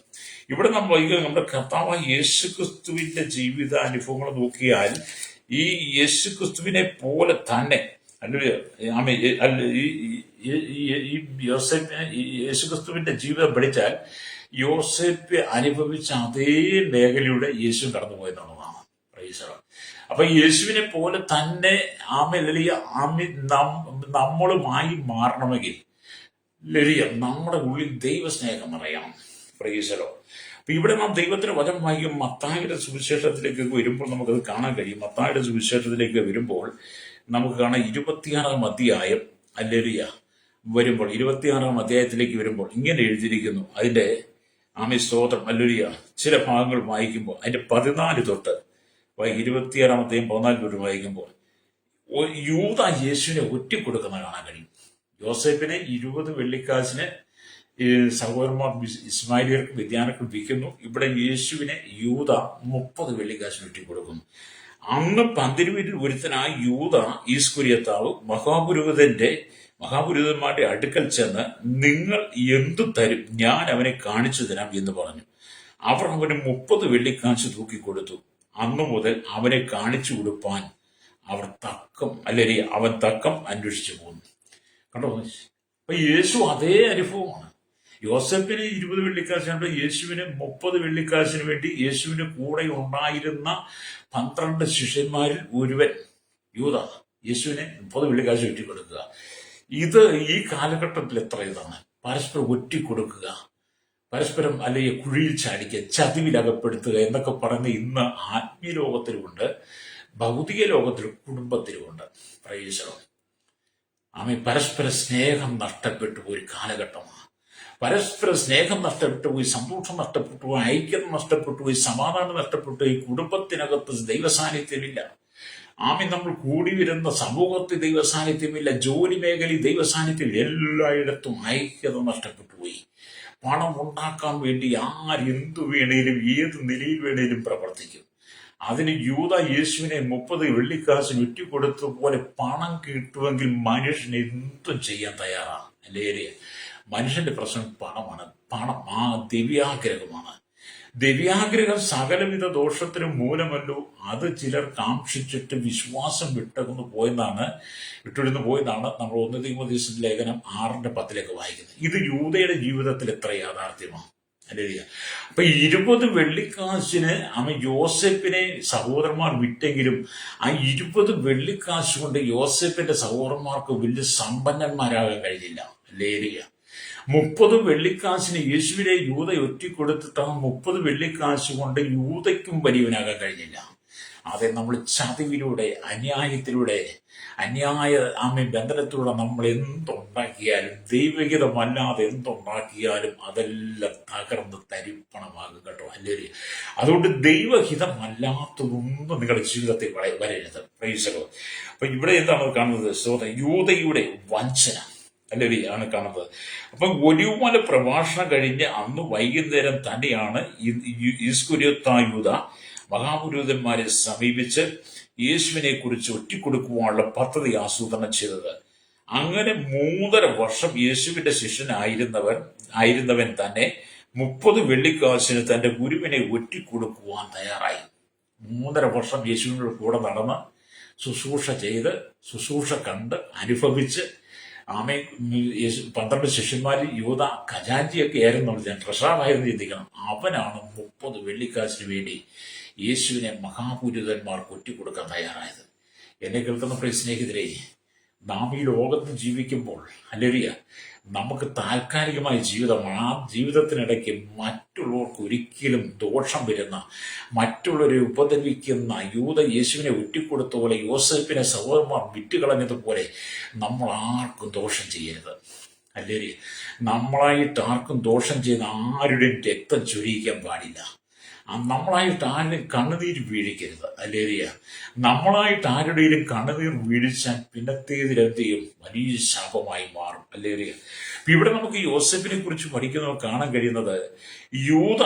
A: ഇവിടെ നമ്മുടെ കർത്താവായ യേശുക്രിസ്തുവിന്റെ ജീവിതാനുഭവങ്ങൾ നോക്കിയാൽ ഈ യേശുക്രിസ്തുവിനെ പോലെ തന്നെ ഈ യേശുക്രിസ്തുവിന്റെ ജീവിതം പഠിച്ചാൽ യോസേപ്പ് അനുഭവിച്ച അതേ മേഖലയുടെ യേശു കടന്നുപോയെന്നുള്ളതാണ്. അപ്പൊ യേശുവിനെ പോലെ തന്നെ നമ്മളുമായി മാറണമെങ്കിൽ നമ്മുടെ ഉള്ളിൽ ദൈവസ്നേഹം അറിയണം. പ്രൈസലോ. അപ്പൊ ഇവിടെ നാം ദൈവത്തിന്റെ വചനം വായിക്കും. മത്തായിയുടെ സുവിശേഷത്തിലേക്ക് വരുമ്പോൾ നമുക്കത് കാണാൻ കഴിയും. മത്തായിയുടെ സുവിശേഷത്തിലേക്ക് വരുമ്പോൾ നമുക്ക് കാണാം 26-ാം അധ്യായം, ഹല്ലേലൂയ, വരുമ്പോൾ 26-ാം അധ്യായത്തിലേക്ക് വരുമ്പോൾ ഇങ്ങനെ എഴുതിയിരിക്കുന്നു. അതിന്റെ സ്തോത്രം, ഹല്ലേലൂയ, ചില ഭാഗങ്ങൾ വായിക്കുമ്പോൾ അതിന്റെ 14 തൊട്ട് 26-ാം അധ്യായം 14 തൊട്ട് വായിക്കുമ്പോൾ യൂദ യേശുവിനെ ഒറ്റിക്കൊടുക്കുന്ന കാണാൻ കഴിയും. യോസേപ്പിനെ 20 വെള്ളിക്കാശിന് സഹോദരന്മാർ ഇസ്മായിലിയർക്കും വിദ്യാനക്കും വിൽക്കുന്നു. ഇവിടെ യേശുവിനെ യൂദ 30 വെള്ളിക്കാശിന് ഒറ്റിക്കൊടുക്കുന്നു. അന്ന് പന്തിരുവരിൽ ഒരുത്തനായ യൂദ ഈസ്കുര്യത്താവ് മഹാപുരോഹിതന്മാരുടെ അടുക്കൽ ചെന്ന്, നിങ്ങൾ എന്തു തരും, ഞാൻ അവനെ കാണിച്ചു തരാം എന്ന് പറഞ്ഞു. അവർ അവന് 30 വെള്ളിക്കാശ് തൂക്കിക്കൊടുത്തു. അന്നു മുതൽ അവനെ കാണിച്ചു കൊടുപ്പാൻ അവൻ തക്കം അന്വേഷിച്ചു പോകുന്നു. കണ്ടോ? അപ്പൊ യേശു അതേ അനുഭവമാണ്. യോസെഫിന് 20 വെള്ളിക്കാശിനുണ്ട്, യേശുവിന് 30 വെള്ളിക്കാശിന് വേണ്ടി യേശുവിന് കൂടെ ഉണ്ടായിരുന്ന 12 ശിഷ്യന്മാരിൽ ഒരുവൻ യൂദ യേശുവിനെ 30 വെള്ളിക്കാശ് ഒറ്റിക്കൊടുക്കുക. ഇത് ഈ കാലഘട്ടത്തിൽ എത്ര ഇതാണ്. പരസ്പരം ഒറ്റിക്കൊടുക്കുക, പരസ്പരം അല്ലെങ്കിൽ കുഴിയിൽ ചാടിക്കുക, ചതിവിലകപ്പെടുത്തുക എന്നൊക്കെ പറയുന്ന ഇന്ന് ആത്മീയ ലോകത്തിലുമുണ്ട്, ഭൗതിക ലോകത്തിലും കുടുംബത്തിലുമുണ്ട്. പ്രൈസലോ. പരസ്പര സ്നേഹം നഷ്ടപ്പെട്ടു പോയി കാലഘട്ടമാണ്. പരസ്പര സ്നേഹം നഷ്ടപ്പെട്ടു പോയി, സന്തോഷം നഷ്ടപ്പെട്ടു പോയി, ഐക്യം നഷ്ടപ്പെട്ടു പോയി, സമാധാനം നഷ്ടപ്പെട്ടു പോയി. കുടുംബത്തിനകത്ത് ദൈവസാന്നിധ്യമില്ല. നമ്മൾ കൂടി വരുന്ന സമൂഹത്തിൽ ദൈവസാന്നിധ്യമില്ല. ജോലി മേഖലയിൽ ദൈവസാന്നിധ്യം, എല്ലായിടത്തും ഐക്യത നഷ്ടപ്പെട്ടു പോയി. പണം ഉണ്ടാക്കാൻ വേണ്ടി ആരെന്തു വേണേലും ഏത് നിലയിൽ വേണേലും പ്രവർത്തിക്കും. അതിന് യൂദ യേശുവിനെ 30 വെള്ളിക്കാശിന് ഒറ്റിക്കൊടുത്തതുപോലെ പണം കിട്ടുമെങ്കിൽ മനുഷ്യൻ എന്തും ചെയ്യാൻ തയ്യാറാണ്. അല്ലേ? മനുഷ്യന്റെ പ്രശ്നം പണമാണ്. പണം ദിവ്യാഗ്രഹമാണ്. ദിവ്യാഗ്രഹം സകലവിധ ദോഷത്തിനും മൂലമല്ലോ. അത് ചിലർ കാക്ഷിച്ചിട്ട് വിശ്വാസം വിട്ടിരുന്നു പോയെന്നാണ് നമ്മൾ 1 തീമോഥെയോസ് ലേഖനം 6:10 വായിക്കുന്നത്. ഇത് യൂദയുടെ ജീവിതത്തിൽ എത്ര യാഥാർത്ഥ്യമാണ്. അല്ലേ? അപ്പൊ 20 വെള്ളിക്കാശിന് യോസെപ്പിനെ സഹോദരന്മാർ വിറ്റെങ്കിലും ആ 20 വെള്ളിക്കാശ് കൊണ്ട് യോസെപ്പിന്റെ സഹോദരന്മാർക്ക് വലിയ സമ്പന്നന്മാരാകാൻ കഴിഞ്ഞില്ല. അല്ലേ? 30 വെള്ളിക്കാശിന് യേശുവിനെ യൂദ ഒറ്റിക്കൊടുത്തിട്ട് 30 വെള്ളിക്കാശ് കൊണ്ട് യൂദയ്ക്കും വലിയവനാകാൻ കഴിഞ്ഞില്ല. അതെ, നമ്മൾ ചതിവിലൂടെ, അന്യായത്തിലൂടെ, അന്യായ ബന്ധനത്തിലൂടെ നമ്മൾ എന്തുണ്ടാക്കിയാലും, ദൈവഹിതമല്ലാതെ എന്തുണ്ടാക്കിയാലും അതെല്ലാം തകർന്ന് തരിപ്പണമാകും കേട്ടോ. അല്ലെങ്കിൽ അതുകൊണ്ട് ദൈവഹിതമല്ലാത്തതൊന്നും നിങ്ങളുടെ ജീവിതത്തിൽ വരരുത്. പ്രൈസലോ. അപ്പൊ ഇവിടെ എന്താണ് കാണുന്നത്? യൂദയുടെ വഞ്ചന അല്ലെങ്കിൽ ആണ് കാണുന്നത്. അപ്പൊ ഒലിവുമല പ്രഭാഷണം കഴിഞ്ഞ് അന്ന് വൈകുന്നേരം തന്നെയാണ് ഇസ്കുരിയോത്തായൂദ മഹാപുരോഹിതന്മാരെ സമീപിച്ച് യേശുവിനെ കുറിച്ച് ഒറ്റിക്കൊടുക്കുവാനുള്ള പദ്ധതി ആസൂത്രണം ചെയ്തത്. അങ്ങനെ 3.5 വർഷം യേശുവിന്റെ ശിഷ്യനായിരുന്നവൻ തന്നെ 30 വെള്ളിക്കാശിന് തന്റെ ഗുരുവിനെ ഒറ്റിക്കൊടുക്കുവാൻ തയ്യാറായി. 3.5 വർഷം യേശുവിനോട് കൂടെ നടന്ന് ശുശ്രൂഷ ചെയ്ത്, ശുശ്രൂഷ കണ്ട്, അനുഭവിച്ച് 12 ശിഷ്യന്മാരിൽ യൂദ ഖജാൻജിയൊക്കെ ആയിരുന്നു, ട്രഷറായിരുന്നു. ചിന്തിക്കണം, അവനാണ് 30 വെള്ളിക്കാശിന് വേണ്ടി യേശുവിനെ മഹാപുരോഹിതന്മാർക്ക് ഒറ്റിക്കൊടുക്കാൻ തയ്യാറായത്. എന്നെ കേൾക്കുന്ന പ്രിയ സ്നേഹിതരെ, നാം ഈ ലോകത്ത് ജീവിക്കുമ്പോൾ ഹല്ലേലൂയ, നമുക്ക് താൽക്കാലികമായ ജീവിതമാണ്. ആ ജീവിതത്തിനിടയ്ക്ക് മറ്റുള്ളവർക്ക് ഒരിക്കലും ദോഷം വരുന്ന, മറ്റുള്ളവരെ ഉപദ്രവിക്കുന്ന, യൂദ യേശുവിനെ ഒറ്റിക്കൊടുത്ത പോലെ, യോസേപ്പിനെ സഹോദരന്മാർ വിറ്റുകളഞ്ഞതുപോലെ നമ്മൾ ആർക്കും ദോഷം ചെയ്യരുത്. ഹല്ലേലൂയ. നമ്മളായിട്ട് ആർക്കും ദോഷം ചെയ്ത് ആരുടെയും രക്തം ചൊരിയിക്കാൻ പാടില്ല. നമ്മളായിട്ട് ആരുടെയും കണ്ണുനീര് വീഴിക്കരുത്. ഹല്ലേലൂയ. നമ്മളായിട്ട് ആരുടെയും കണ്ണുനീർ വീഴിച്ചാൽ പിന്നത്തേതിലെന്ത് ചെയ്യും? വലിയ ശാപമായി മാറും. ഹല്ലേലൂയ. ഇവിടെ നമുക്ക് യോസേപ്പിനെ കുറിച്ച് പഠിക്കുന്നത് കാണാൻ കഴിയുന്നത്, യൂദ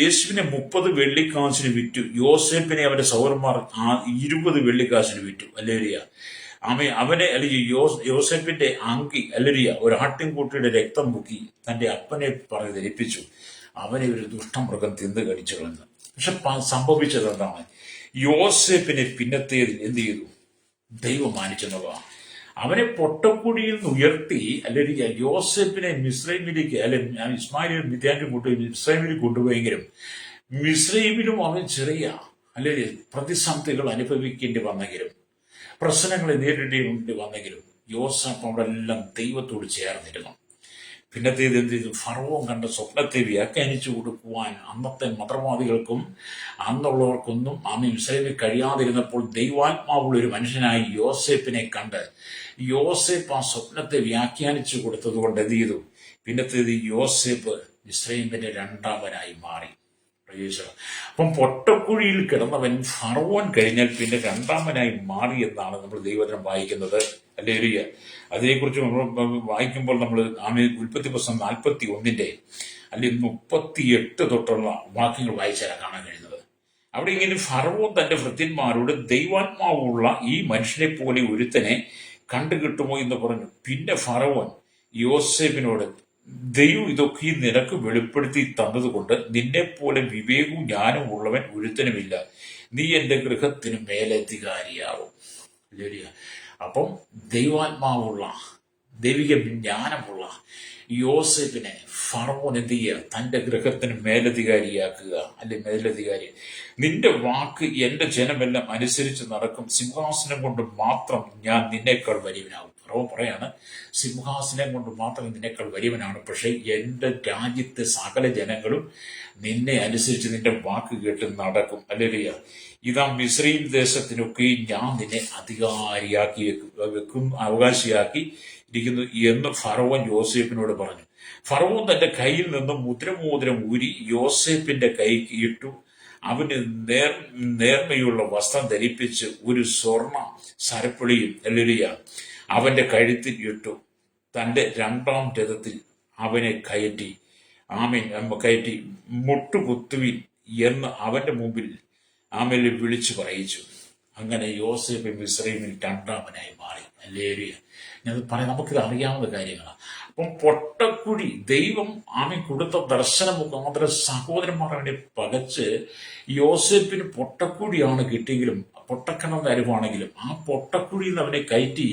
A: യേശുവിനെ 30 വെള്ളിക്കാശിന് വിറ്റു, യോസേപ്പിനെ അവന്റെ സഹോദരന്മാർ 20 വെള്ളിക്കാശിന് വിറ്റു. ഹല്ലേലൂയ. അവനെ അല്ലെങ്കിൽ യോസേപ്പിന്റെ അങ്കി ഹല്ലേലൂയ ഒരു ആട്ടിൻകുട്ടിയുടെ രക്തം മുക്കി തന്റെ അപ്പനെ പറഞ്ഞ് ധരിപ്പിച്ചു. അവനെ ഒരു ദുഷ്ടമൃഗം തിന്ന് കടിച്ചു കളഞ്ഞു. പക്ഷെ സംഭവിച്ചത് എന്താണ്? യോസേപ്പിനെ പിന്നത്തേതിൽ എന്ത് ചെയ്തു? ദൈവം മാനിച്ചെന്നുള്ളതാണ്. അവനെ പൊട്ടക്കുടിയിൽ നിന്ന് ഉയർത്തി അല്ലെങ്കിൽ യോസേപ്പിനെ മിസ്രൈമിലേക്ക്, അല്ലെങ്കിൽ ഇസ്മായിൽ മിദ്യാന്റെ കൂട്ടി മിസ്രൈമിൽ കൊണ്ടുപോയെങ്കിലും മിസ്രൈമിലും അവൻ ചെറിയ അല്ലെങ്കിൽ പ്രതിസന്ധികൾ അനുഭവിക്കേണ്ടി വന്നെങ്കിലും, പ്രശ്നങ്ങളെ നേരിടേണ്ടി വന്നെങ്കിലും, യോസേപ്പ് അവിടെ എല്ലാം ദൈവത്തോട് ചേർന്നിരുന്നു. പിന്നത്തേത് എന്ത് ചെയ്തു? ഫറവോൻ കണ്ട സ്വപ്നത്തെ വ്യാഖ്യാനിച്ചു കൊടുക്കുവാൻ അന്നത്തെ മന്ത്രവാദികൾക്കും അന്നുള്ളവർക്കൊന്നും ഇസ്രായേലിൽ കഴിയാതിരുന്നപ്പോൾ ദൈവാത്മാവുള്ള ഒരു മനുഷ്യനായി യോസേപ്പിനെ കണ്ട് യോസേപ്പ് ആ സ്വപ്നത്തെ വ്യാഖ്യാനിച്ചു കൊടുത്തത് കൊണ്ട് എന്ത് ചെയ്തു? പിന്നത്തേത് യോസേപ്പ് ഇസ്രായേലിന്റെ രണ്ടാമനായി മാറി. അപ്പം പൊട്ടക്കുഴിയിൽ കിടന്നവൻ ഫറവോൻ കഴിഞ്ഞാൽ പിന്നെ രണ്ടാമനായി മാറി എന്നാണ് നമ്മൾ ദൈവവചനം വായിക്കുന്നത്. ഹല്ലേലൂയ. അതിനെക്കുറിച്ച് വായിക്കുമ്പോൾ നമ്മൾ ഉൽപ്പത്തി പുസ്തകം 41 അല്ലെങ്കിൽ 38 തൊട്ടുള്ള വാക്യങ്ങൾ വായിച്ചാൽ കാണാൻ കഴിയുന്നത്. അവിടെ ഇങ്ങനെ ഫറവോൻ തന്റെ ഭൃത്യന്മാരോട് ദൈവാത്മാവുള്ള ഈ മനുഷ്യനെ പോലെ ഒരുത്തനെ കണ്ടുകിട്ടുമോ എന്ന് പറഞ്ഞു. പിന്നെ ഫറവോൻ യോസേപ്പിനോട്, ദൈവം ഇതൊക്കെ നിനക്ക് വെളിപ്പെടുത്തി തന്നതുകൊണ്ട് നിന്നെപ്പോലെ വിവേകവും ജ്ഞാനവും ഉള്ളവൻ ഒരുത്തനുമില്ല, നീ എന്റെ ഗൃഹത്തിന് മേലധികാരിയാവും. അപ്പം ദൈവാത്മാവുള്ള, ദൈവിക ജ്ഞാനമുള്ള യോസേപ്പിനെ ഫറവോൻ എന്ത് ചെയ്യുക? തന്റെ ഗൃഹത്തിന് മേലധികാരിയാക്കുക. അല്ലെ മേലധികാരി, നിന്റെ വാക്ക് എന്റെ ജനമെല്ലാം അനുസരിച്ച് നടക്കും, സിംഹാസനം കൊണ്ട് മാത്രം ഞാൻ നിന്നേക്കാൾ വലിയവനാകും. ഫറവോൻ പറയാണ്, സിംഹാസനം കൊണ്ട് മാത്രം നിന്നേക്കാൾ വലിയവനാണ്, പക്ഷെ എന്റെ രാജ്യത്തെ സകല ജനങ്ങളും നിന്നെ അനുസരിച്ച് നിന്റെ വാക്ക് കേട്ട് നടക്കും. ഹല്ലേലൂയ. ഇതാ മിസ്രയീം ദേശത്തിനൊക്കെ ഞാൻ നിന്നെ അധികാരിയാക്കി അവകാശിയാക്കി ഇരിക്കുന്നു എന്ന് ഫറവോൻ യോസേപ്പിനോട് പറഞ്ഞു. ഫറവോൻ തന്റെ കയ്യിൽ നിന്നും മുദ്രമോതിരം ഊരി യോസേപ്പിന്റെ കൈക്ക് ഇട്ടു. അവന് നേർമയുള്ള വസ്ത്രം ധരിപ്പിച്ച് ഒരു സ്വർണ സരപ്പളിയും ഹല്ലേലൂയ അവന്റെ കഴുത്തിൽ ഇട്ടു. തന്റെ 2-ാം രഥത്തിൽ അവനെ കയറ്റി മുട്ടുകുത്തുവിൻ എന്ന് അവന്റെ മുമ്പിൽ വിളിച്ചു പറയിച്ചു. അങ്ങനെ യോസേപ്പ് മിസ്രയീമിൽ 2ാമനായി മാറി. ഹല്ലേലൂയ. ഞാൻ പറയാം, നമുക്കിത് അറിയാവുന്ന കാര്യങ്ങളാണ്. അപ്പം പൊട്ടക്കുഴി ദൈവം കൊടുത്ത ദർശനം മുഖാന്തരം സഹോദരന്മാർ അവനെ പകച്ച് യോസേപ്പിന് പൊട്ടക്കുഴിയാണ് കിട്ടിയെങ്കിലും, പൊട്ടക്കിണറിന്റെ അരിവാണെങ്കിലും ആ പൊട്ടക്കുഴിയിൽ നിന്ന് അവനെ കയറ്റി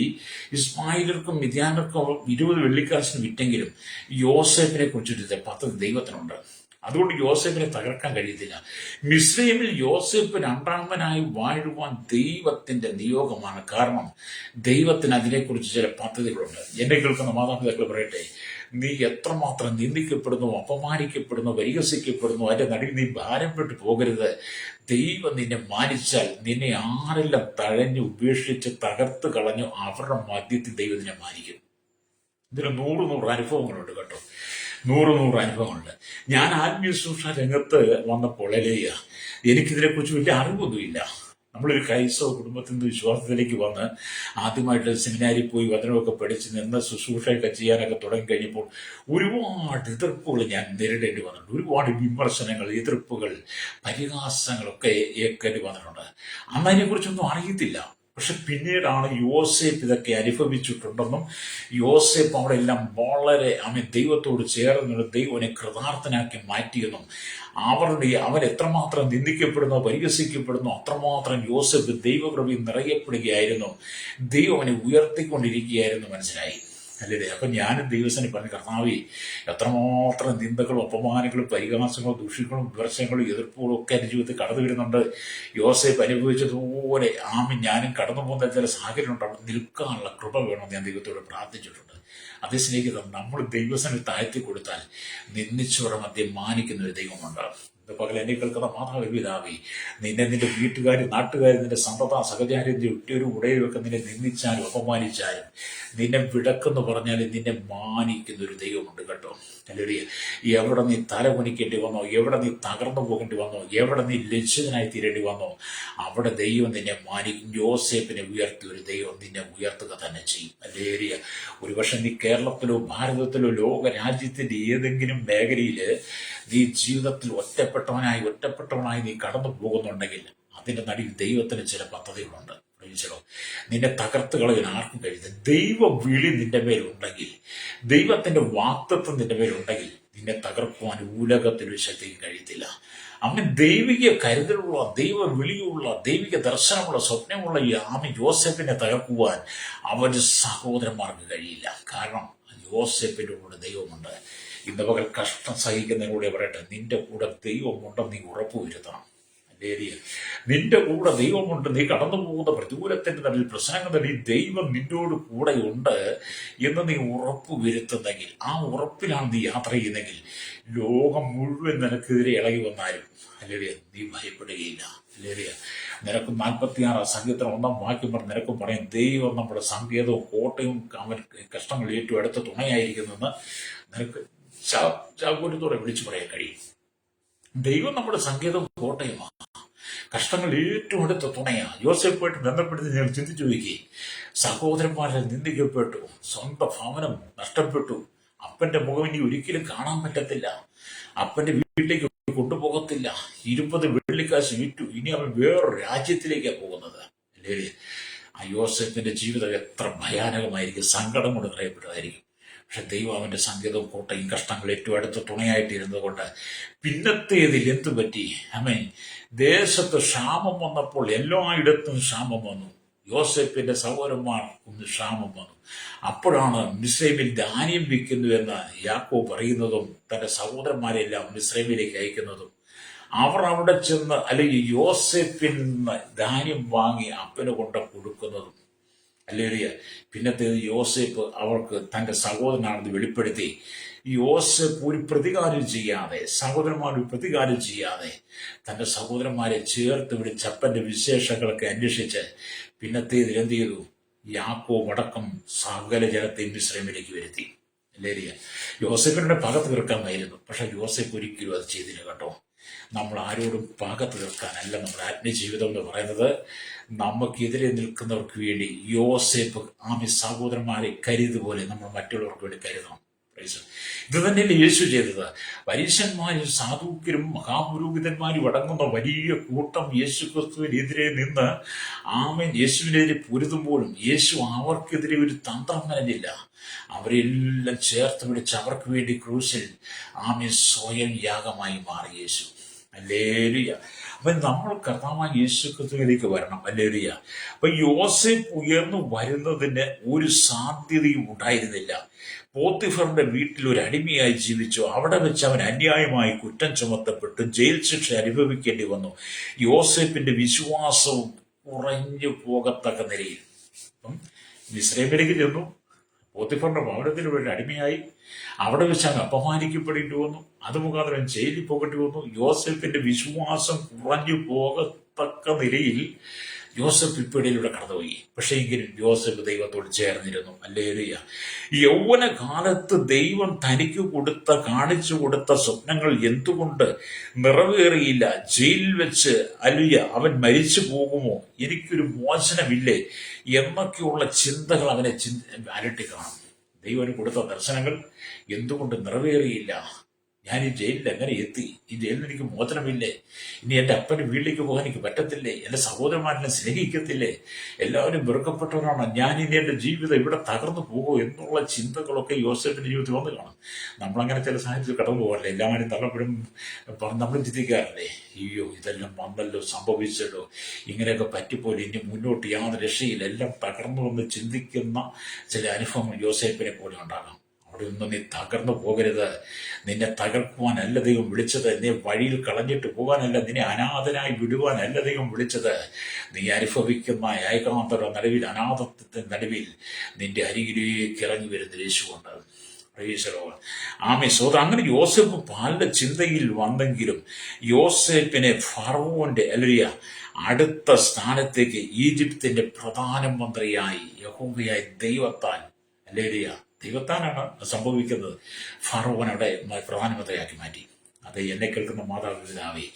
A: ഇസ്മായിലർക്കും മിദ്യാനർക്കും 20 വെള്ളിക്കാശിന് വിറ്റെങ്കിലും യോസേപ്പിനെ കുറിച്ചൊരു പദ്ധതി ദൈവത്തിനുണ്ട്. അതുകൊണ്ട് യോസേഫിനെ തകർക്കാൻ കഴിയത്തില്ല. മിസ്രയീമിൽ യോസേഫ് രണ്ടാമനായി വാഴുവാൻ ദൈവത്തിന്റെ നിയോഗമാണ്. കാരണം ദൈവത്തിന് അതിനെക്കുറിച്ച് ചില പദ്ധതികളുണ്ട്. എന്നെ കേൾക്കുന്ന മാതാപിതാക്കൾ പറയട്ടെ, നീ എത്രമാത്രം നിന്ദിക്കപ്പെടുന്നു, അപമാനിക്കപ്പെടുന്നു, പരിഹസിക്കപ്പെടുന്നു, അതിന്റെ നടുവിൽ നീ ഭാരപ്പെട്ടു പോകരുത്. ദൈവം നിന്നെ മാനിച്ചാൽ നിന്നെ ആരെല്ലാം തഴഞ്ഞു ഉപേക്ഷിച്ച് തകർത്ത് കളഞ്ഞു അവരുടെ മധ്യത്തിൽ ദൈവം നിന്നെ മാനിക്കും. ഇതിന് നൂറ് അനുഭവങ്ങളുണ്ട് കേട്ടോ, നൂറ് അനുഭവങ്ങളുണ്ട്. ഞാൻ ആത്മീയ ശുശ്രൂഷ രംഗത്ത് വന്നപ്പോൾ എനിക്കിതിനെക്കുറിച്ച് വലിയ അറിവൊന്നുമില്ല. നമ്മളൊരു ക്രൈസ്തവ കുടുംബത്തിൽ നിന്ന് വിശ്വാസത്തിലേക്ക് വന്ന് ആദ്യമായിട്ട് സെമിനാരിൽ പോയി വചനമൊക്കെ പഠിച്ച് നിന്ന് ശുശ്രൂഷയൊക്കെ ചെയ്യാനൊക്കെ തുടങ്ങി കഴിഞ്ഞപ്പോൾ ഒരുപാട് എതിർപ്പുകൾ ഞാൻ നേരിടേണ്ടി വന്നിട്ടുണ്ട്. ഒരുപാട് വിമർശനങ്ങൾ, എതിർപ്പുകൾ, പരിഹാസങ്ങളൊക്കെ ഏൽക്കേണ്ടി വന്നിട്ടുണ്ട്. അന്ന് അതിനെക്കുറിച്ചൊന്നും അറിയത്തില്ല. പക്ഷെ പിന്നീടാണ് യോസേഫ് ഇതൊക്കെ അനുഭവിച്ചിട്ടുണ്ടെന്നും യോസേഫ് അവിടെ എല്ലാം വളരെ ദൈവത്തോട് ചേർന്ന് ദൈവനെ കൃതാർത്ഥനാക്കി മാറ്റിയെന്നും അവൻ എത്രമാത്രം നിന്ദിക്കപ്പെടുന്നോ പരിഹസിക്കപ്പെടുന്നോ അത്രമാത്രം യോസേഫ് ദൈവകൃപയിൽ നിറയപ്പെടുകയായിരുന്നു, ദൈവം അവനെ ഉയർത്തിക്കൊണ്ടിരിക്കുകയായിരുന്നു മനസ്സിലായി. അല്ലേ? അപ്പൊ ഞാനും ദൈവസനെ പറഞ്ഞു, കർത്താവേ, എത്രമാത്രം നിന്ദകളും അപമാനങ്ങളും പരിഹാസങ്ങളും ദൂഷ്യങ്ങളും വിമർശനങ്ങളും എതിർപ്പുകളും ഒക്കെ എൻ്റെ ജീവിതത്തിൽ കടന്നു വരുന്നുണ്ട്. യോസേഫ് അനുഭവിച്ചതുപോലെ ഞാനും കടന്നു പോകുന്ന ചില സാഹചര്യം ഉണ്ട്. അവിടെ നിൽക്കാനുള്ള കൃപ വേണമെന്ന് ഞാൻ ദൈവത്തോട് പ്രാർത്ഥിച്ചിട്ടുണ്ട്. അതേ സ്നേഹിതം, നമ്മൾ ദൈവസനെ താഴ്ത്തി കൊടുത്താൽ നിന്ദിച്ചവരുടെ മധ്യം മാനിക്കുന്ന ഒരു ദൈവമുണ്ട്. ഇന്ന് പകൽ എന്നെ കേൾക്കുന്ന മാതാവ് പിതാവേ, നിന്നെ നിന്റെ വീട്ടുകാരും നാട്ടുകാരും നിന്റെ സന്തത സഹചാര്യം ഒറ്റയൊരു ഉടയൊക്കെ നിന്നെ നിന്ദിച്ചാലും അപമാനിച്ചാലും നിന്നെ വിടക്കെന്ന് പറഞ്ഞാലും നിന്നെ മാനിക്കുന്ന ഒരു ദൈവമുണ്ട് കേട്ടോ. അല്ലെങ്കിൽ എവിടെ നീ തല കുനിക്കേണ്ടി വന്നോ, എവിടെ നീ തകർന്നു പോകേണ്ടി വന്നോ, എവിടെ നീ ലജ്ജിതനായി തീരേണ്ടി വന്നോ, അവിടെ ദൈവം നിന്നെ മാനിക്കും. യോസേഫിനെ ഉയർത്തി ഒരു ദൈവം നിന്നെ ഉയർത്തുക തന്നെ ചെയ്യും. അല്ലെങ്കിൽ ഒരുപക്ഷെ നീ കേരളത്തിലോ ഭാരതത്തിലോ ലോക രാജ്യത്തിന്റെ ഏതെങ്കിലും മേഖലയിൽ നീ ജീവിതത്തിൽ ഒറ്റപ്പെട്ടവനായി നീ കടന്നു പോകുന്നുണ്ടെങ്കിൽ അതിന്റെ നടുവിൽ ദൈവത്തിന് ചില പദ്ധതികളുണ്ട്. നിന്നെ തകർത്ത് കളയാൻ ആർക്കും കഴിയുന്നത്. ദൈവ വിളി നിന്റെ മേലുണ്ടെങ്കിൽ, ദൈവത്തിന്റെ വാക്തത്വം നിന്റെ മേലുണ്ടെങ്കിൽ നിന്നെ തകർക്കുവാൻ ഉലകത്തിനൊരു ശക്തിക്ക് കഴിയത്തില്ല. അങ്ങനെ ദൈവിക കരുതലുള്ള, ദൈവ വിളിയുള്ള, ദൈവിക ദർശനമുള്ള, സ്വപ്നമുള്ള യോസേഫിനെ തകർക്കുവാൻ അവന്റെ സഹോദരന്മാർക്ക് കഴിയില്ല. കാരണം യോസേഫിന്റെ കൂടെ ദൈവമുണ്ട്. ഇന്ന് പകൽ കഷ്ടം സഹിക്കുന്നതിലൂടെ പറയട്ടെ, നിന്റെ കൂടെ ദൈവമുണ്ടെന്ന് നീ ഉറപ്പുവരുത്തണം. നിന്റെ കൂടെ ദൈവമുണ്ട്. നീ കടന്നു പോകുന്ന പ്രതികൂലത്തിന്റെ നടുവിൽ, പ്രശ്നങ്ങളുടെ ദൈവം നിന്നോട് കൂടെ ഉണ്ട് എന്ന് നീ ഉറപ്പ് വരുത്തുന്നെങ്കിൽ, ആ ഉറപ്പിലാണ് നീ യാത്ര ചെയ്യുന്നെങ്കിൽ, ലോകം മുഴുവൻ നിനക്കെതിരെ ഇളകി വന്നാലും അല്ലേ നീ ഭയപ്പെടുകയില്ല. അല്ലേ? നിനക്ക് 46 സങ്കീർത്തനം 1 വാക്യം പറഞ്ഞ് നിനക്കും പറയും, ദൈവം നമ്മുടെ സങ്കേതവും കോട്ടയും അവൻ കഷ്ടങ്ങൾ ഏറ്റവും അടുത്ത തുണയായിരിക്കുന്നെന്ന് നിനക്ക് ചാകൂരത്തോടെ വിളിച്ചു പറയാൻ കഴിയും. ദൈവം നമ്മുടെ സങ്കേതവും കോട്ടയുമാണ്, കഷ്ടങ്ങൾ ഏറ്റവും അടുത്ത തുണയാണ്. യോസേഫുമായിട്ട് ബന്ധപ്പെടുത്തി ഞങ്ങൾ ചിന്തിച്ചു നോക്കി. സഹോദരന്മാരെ നിന്ദിക്കപ്പെട്ടു, സ്വന്തം ഭവനം നഷ്ടപ്പെട്ടു, അപ്പന്റെ മുഖം ഇനി ഒരിക്കലും കാണാൻ പറ്റത്തില്ല, അപ്പന്റെ വീട്ടിലേക്ക് കൊണ്ടുപോകത്തില്ല, 20 വെള്ളിക്കാശ് വിറ്റു, ഇനി അവൻ വേറൊരു രാജ്യത്തിലേക്കാണ് പോകുന്നത്. അല്ലേ? ആ യോസേഫിന്റെ ജീവിതം എത്ര ഭയാനകമായിരിക്കും, സങ്കടം കൊണ്ട് നിറയപ്പെട്ടതായിരിക്കും. പക്ഷെ ദൈവം അവന്റെ സങ്കേതവും കോട്ടയും കഷ്ടങ്ങൾ ഏറ്റവും അടുത്ത തുണയായിട്ടിരുന്നത് കൊണ്ട് പിന്നത്തേതിൽ എന്തു പറ്റി? ദേശത്ത് ക്ഷാമം വന്നപ്പോൾ എല്ലായിടത്തും ക്ഷാമം വന്നു. യോസേഫിന്റെ സഹോദരന്മാർ ഒന്ന് ക്ഷാമം വന്നു. അപ്പോഴാണ് മിസ്രൈമിൽ ധാന്യം വിൽക്കുന്നു എന്ന് യാക്കോബ് പറയുന്നതും തന്റെ സഹോദരന്മാരെല്ലാം മിസ്രൈമിലേക്ക് അയക്കുന്നതും അവർ അവിടെ ചെന്ന് അല്ലെങ്കിൽ യോസേഫിൽ നിന്ന് ധാന്യം വാങ്ങി അപ്പന് കൊണ്ട് കൊടുക്കുന്നതും. അല്ലേ? പിന്നത്തേത് യോസേഫ് അവർക്ക് തന്റെ സഹോദരനാണെന്ന് വെളിപ്പെടുത്തി. യോസേഫ് ഒരു പ്രതികാരം ചെയ്യാതെ, സഹോദരന്മാർ ഒരു പ്രതികാരം ചെയ്യാതെ തന്റെ സഹോദരന്മാരെ ചേർത്ത് വിളിച്ച് അപ്പന്റെ വിശേഷങ്ങളൊക്കെ അന്വേഷിച്ച് പിന്നത്തേതിൽ എന്ത് ചെയ്തു? യാക്കോബ് അടക്കം സകല ജനത്തെ മിസ്രൈമിലേക്ക് വരുത്തി. അല്ലേ? യോസേഫിന്റെ പക തീർക്കാമായിരുന്നു, പക്ഷെ യോസേഫ് ഒരിക്കലും അത് ചെയ്തില്ല കേട്ടോ. നമ്മൾ ആരോടും പക തീർക്കാനല്ല നമ്മുടെ ആത്മീയ ജീവിതം എന്ന് പറയുന്നത്. നമുക്കെതിരെ നിൽക്കുന്നവർക്ക് വേണ്ടി യോസേഫ് സഹോദരന്മാരെ കരുതുപോലെ നമ്മൾ മറ്റുള്ളവർക്ക് വേണ്ടി കരുതണം. ഇത് തന്നെയല്ലേ യേശു ചെയ്തത്. പരീശന്മാരും സാധുക്യരും മഹാപുരോഹിതന്മാരും അടങ്ങുന്ന വലിയ കൂട്ടം യേശു ക്രിസ്തുവിനെതിരെ നിന്ന് യേശുവിനെതിരെ പൊരുതുമ്പോഴും യേശു അവർക്കെതിരെ ഒരു തന്ത്രം നനഞ്ഞില്ല. അവരെല്ലാം ചേർത്ത് പിടിച്ച് അവർക്ക് വേണ്ടി ക്രൂശിൽ സ്വയം യാഗമായി മാറി യേശു. ഹല്ലേലൂയ. അപ്പൊ നമ്മൾ കർത്താവായ യേശു ക്രിസ്തുവിലേക്ക് വരണം. ഹല്ലേലൂയ. അപ്പൊ യോസേഫ് ഉയർന്നു വരുന്നതിന് ഒരു സാധ്യതയും ഉണ്ടായിരുന്നില്ല. പോത്തിഫറിന്റെ വീട്ടിൽ ഒരു അടിമയായി ജീവിച്ചു. അവിടെ വെച്ച് അവൻ അന്യായമായി കുറ്റം ചുമത്തപ്പെട്ടു ജയിൽ ശിക്ഷ അനുഭവിക്കേണ്ടി വന്നു. യോസേഫിന്റെ വിശ്വാസവും കുറഞ്ഞു പോകത്തക്ക നിലയിൽ അപ്പം മിസ്രൈമിലേക്ക് ചെന്നു. പോത്തിഫറിന്റെ ഭവനത്തിന് വേണ്ടി അടിമയായി. അവിടെ വെച്ച് അവൻ അപമാനിക്കപ്പെടേണ്ടി വന്നു. അത് മുഖാന്തരം ജയിലിൽ പോകേണ്ടി വന്നു. യോസേഫിന്റെ വിശ്വാസം കുറഞ്ഞു പോകത്തക്ക നിലയിൽ യോസഫ് പിടിയിലൂടെ കടന്നുപോയി. പക്ഷേ എങ്കിലും യോസഫ് ദൈവത്തോട് ചേർന്നിരുന്നു. ഹല്ലേലൂയ. യൗവന കാലത്ത് ദൈവം തനിക്ക് കാണിച്ചു കൊടുത്ത സ്വപ്നങ്ങൾ എന്തുകൊണ്ട് നിറവേറിയില്ല? ജയിലിൽ വെച്ച് ഹല്ലേലൂയ അവൻ മരിച്ചു പോകുമോ, എനിക്കൊരു മോചനമില്ലേ എന്നൊക്കെയുള്ള ചിന്തകൾ അവനെ അലട്ടിക്കാണും. ദൈവം കൊടുത്ത ദർശനങ്ങൾ എന്തുകൊണ്ട് നിറവേറിയില്ല? ഞാൻ ഈ ജയിലിൽ എങ്ങനെ എത്തി? ഈ ജയിലിൽ എനിക്ക് മോചനമില്ലേ? ഇനി എൻ്റെ അപ്പൻ്റെ വീട്ടിലേക്ക് പോകാൻ എനിക്ക് പറ്റത്തില്ലേ? എൻ്റെ സഹോദരന്മാരെന്നെ സ്നേഹിക്കത്തില്ലേ? എല്ലാവരും വെറുക്കപ്പെട്ടവരാണ്. ഞാൻ ഇനി എൻ്റെ ജീവിതം ഇവിടെ തകർന്നു പോകുമോ എന്നുള്ള ചിന്തകളൊക്കെ യോസേഫിന്റെ ജീവിതത്തിൽ വന്നു കാണും. നമ്മളങ്ങനെ ചില സാഹചര്യത്തിൽ കടന്നു പോകാറില്ലേ? എല്ലാവരും തള്ളപ്പെടും നമ്മൾ ചിന്തിക്കാറില്ലേ? അയ്യോ, ഇതെല്ലാം വന്നല്ലോ, സംഭവിച്ചല്ലോ, ഇങ്ങനെയൊക്കെ പറ്റിപ്പോലെ, ഇനി മുന്നോട്ട് യാതൊരു രക്ഷയില്ല, എല്ലാം തകർന്നു എന്ന് ചിന്തിക്കുന്ന ചില അനുഭവങ്ങൾ യോസേഫിനെ പോലെ ഉണ്ടാകാം. അവിടെ ഒന്നും നീ തകർന്നു പോകരുത്. നിന്നെ തകർക്കുവാനല്ല ദൈവം വിളിച്ചത്. നീ വഴിയിൽ കളഞ്ഞിട്ട് പോകാനല്ല, നിന്നെ അനാഥനായി വിടുവാനല്ല ദൈവം വിളിച്ചത്. നീ അനുഭവിക്കുന്ന ഏകാന്തത നടുവിൽ, അനാഥത്വത്തിന്റെ നടുവിൽ നിന്റെ അരികിലേക്ക് ഇറങ്ങി വരുന്ന യേശുവുണ്ട്. ആമേ സോദര. അങ്ങനെ യോസേഫ് പല ചിന്തയിൽ വന്നെങ്കിലും യോസേഫിനെ ഫറവോന്റെ ഹല്ലേലൂയ അടുത്ത സ്ഥാനത്തേക്ക് ഈജിപ്തിന്റെ പ്രധാനമന്ത്രിയായി യഹോവയായ ദൈവത്താൽ ഹല്ലേലൂയ ദൈവത്താനാണ് സംഭവിക്കുന്നത്. ഫറവോനവിടെ പ്രധാനമന്ത്രിയാക്കി മാറ്റി. അത് എന്നെ കേൾക്കുന്ന മാതാപിതാവേ,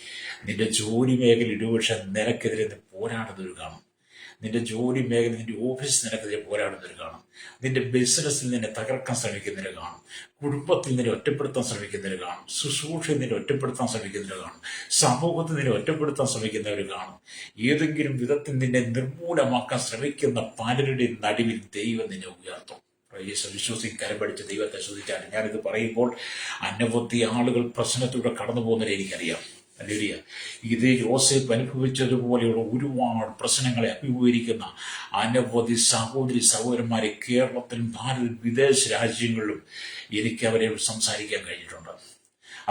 A: നിന്റെ ജോലി മേഖല ഒരുപക്ഷെ നിനക്കെതിരെ പോരാടുന്നവർ കാണും. നിന്റെ ജോലി മേഖല, നിന്റെ ഓഫീസ് നിനക്കെതിരെ പോരാടുന്നവർ കാണും. നിന്റെ ബിസിനസ്സിൽ നിന്നെ തകർക്കാൻ ശ്രമിക്കുന്നവർ കാണും. കുടുംബത്തിൽ നിന്നെ ഒറ്റപ്പെടുത്താൻ ശ്രമിക്കുന്നവർ കാണും. ശുശ്രൂഷയിൽ നിന്നെ ഒറ്റപ്പെടുത്താൻ ശ്രമിക്കുന്നവർ കാണും. സമൂഹത്തിൽ നിന്നെ ഒറ്റപ്പെടുത്താൻ ശ്രമിക്കുന്നവർ കാണും. ഏതെങ്കിലും വിധത്തിൽ നിന്നെ നിർമൂലമാക്കാൻ ശ്രമിക്കുന്ന പലരുടെയും നടുവിൽ ദൈവം നിന്നെ ഉയർത്തും. വിശ്വസിക്കാൻ പഠിച്ച ദൈവത്തെ ശ്രദ്ധിച്ചാണ് ഞാനിത് പറയുമ്പോൾ. അനവധി ആളുകൾ പ്രശ്നത്തിലൂടെ കടന്നു പോകുന്നവരെ എനിക്കറിയാം. ഹല്ലേലൂയ. ഇത് യോസേഫ് അനുഭവിച്ചതുപോലെയുള്ള ഒരുപാട് പ്രശ്നങ്ങളെ അഭിമുഖീകരിക്കുന്ന അനവധി സഹോദരി സഹോദരന്മാരെ കേരളത്തിലും ഭാരത വിദേശ രാജ്യങ്ങളിലും എനിക്ക് അവരെ സംസാരിക്കാൻ കഴിഞ്ഞിട്ടുണ്ട്.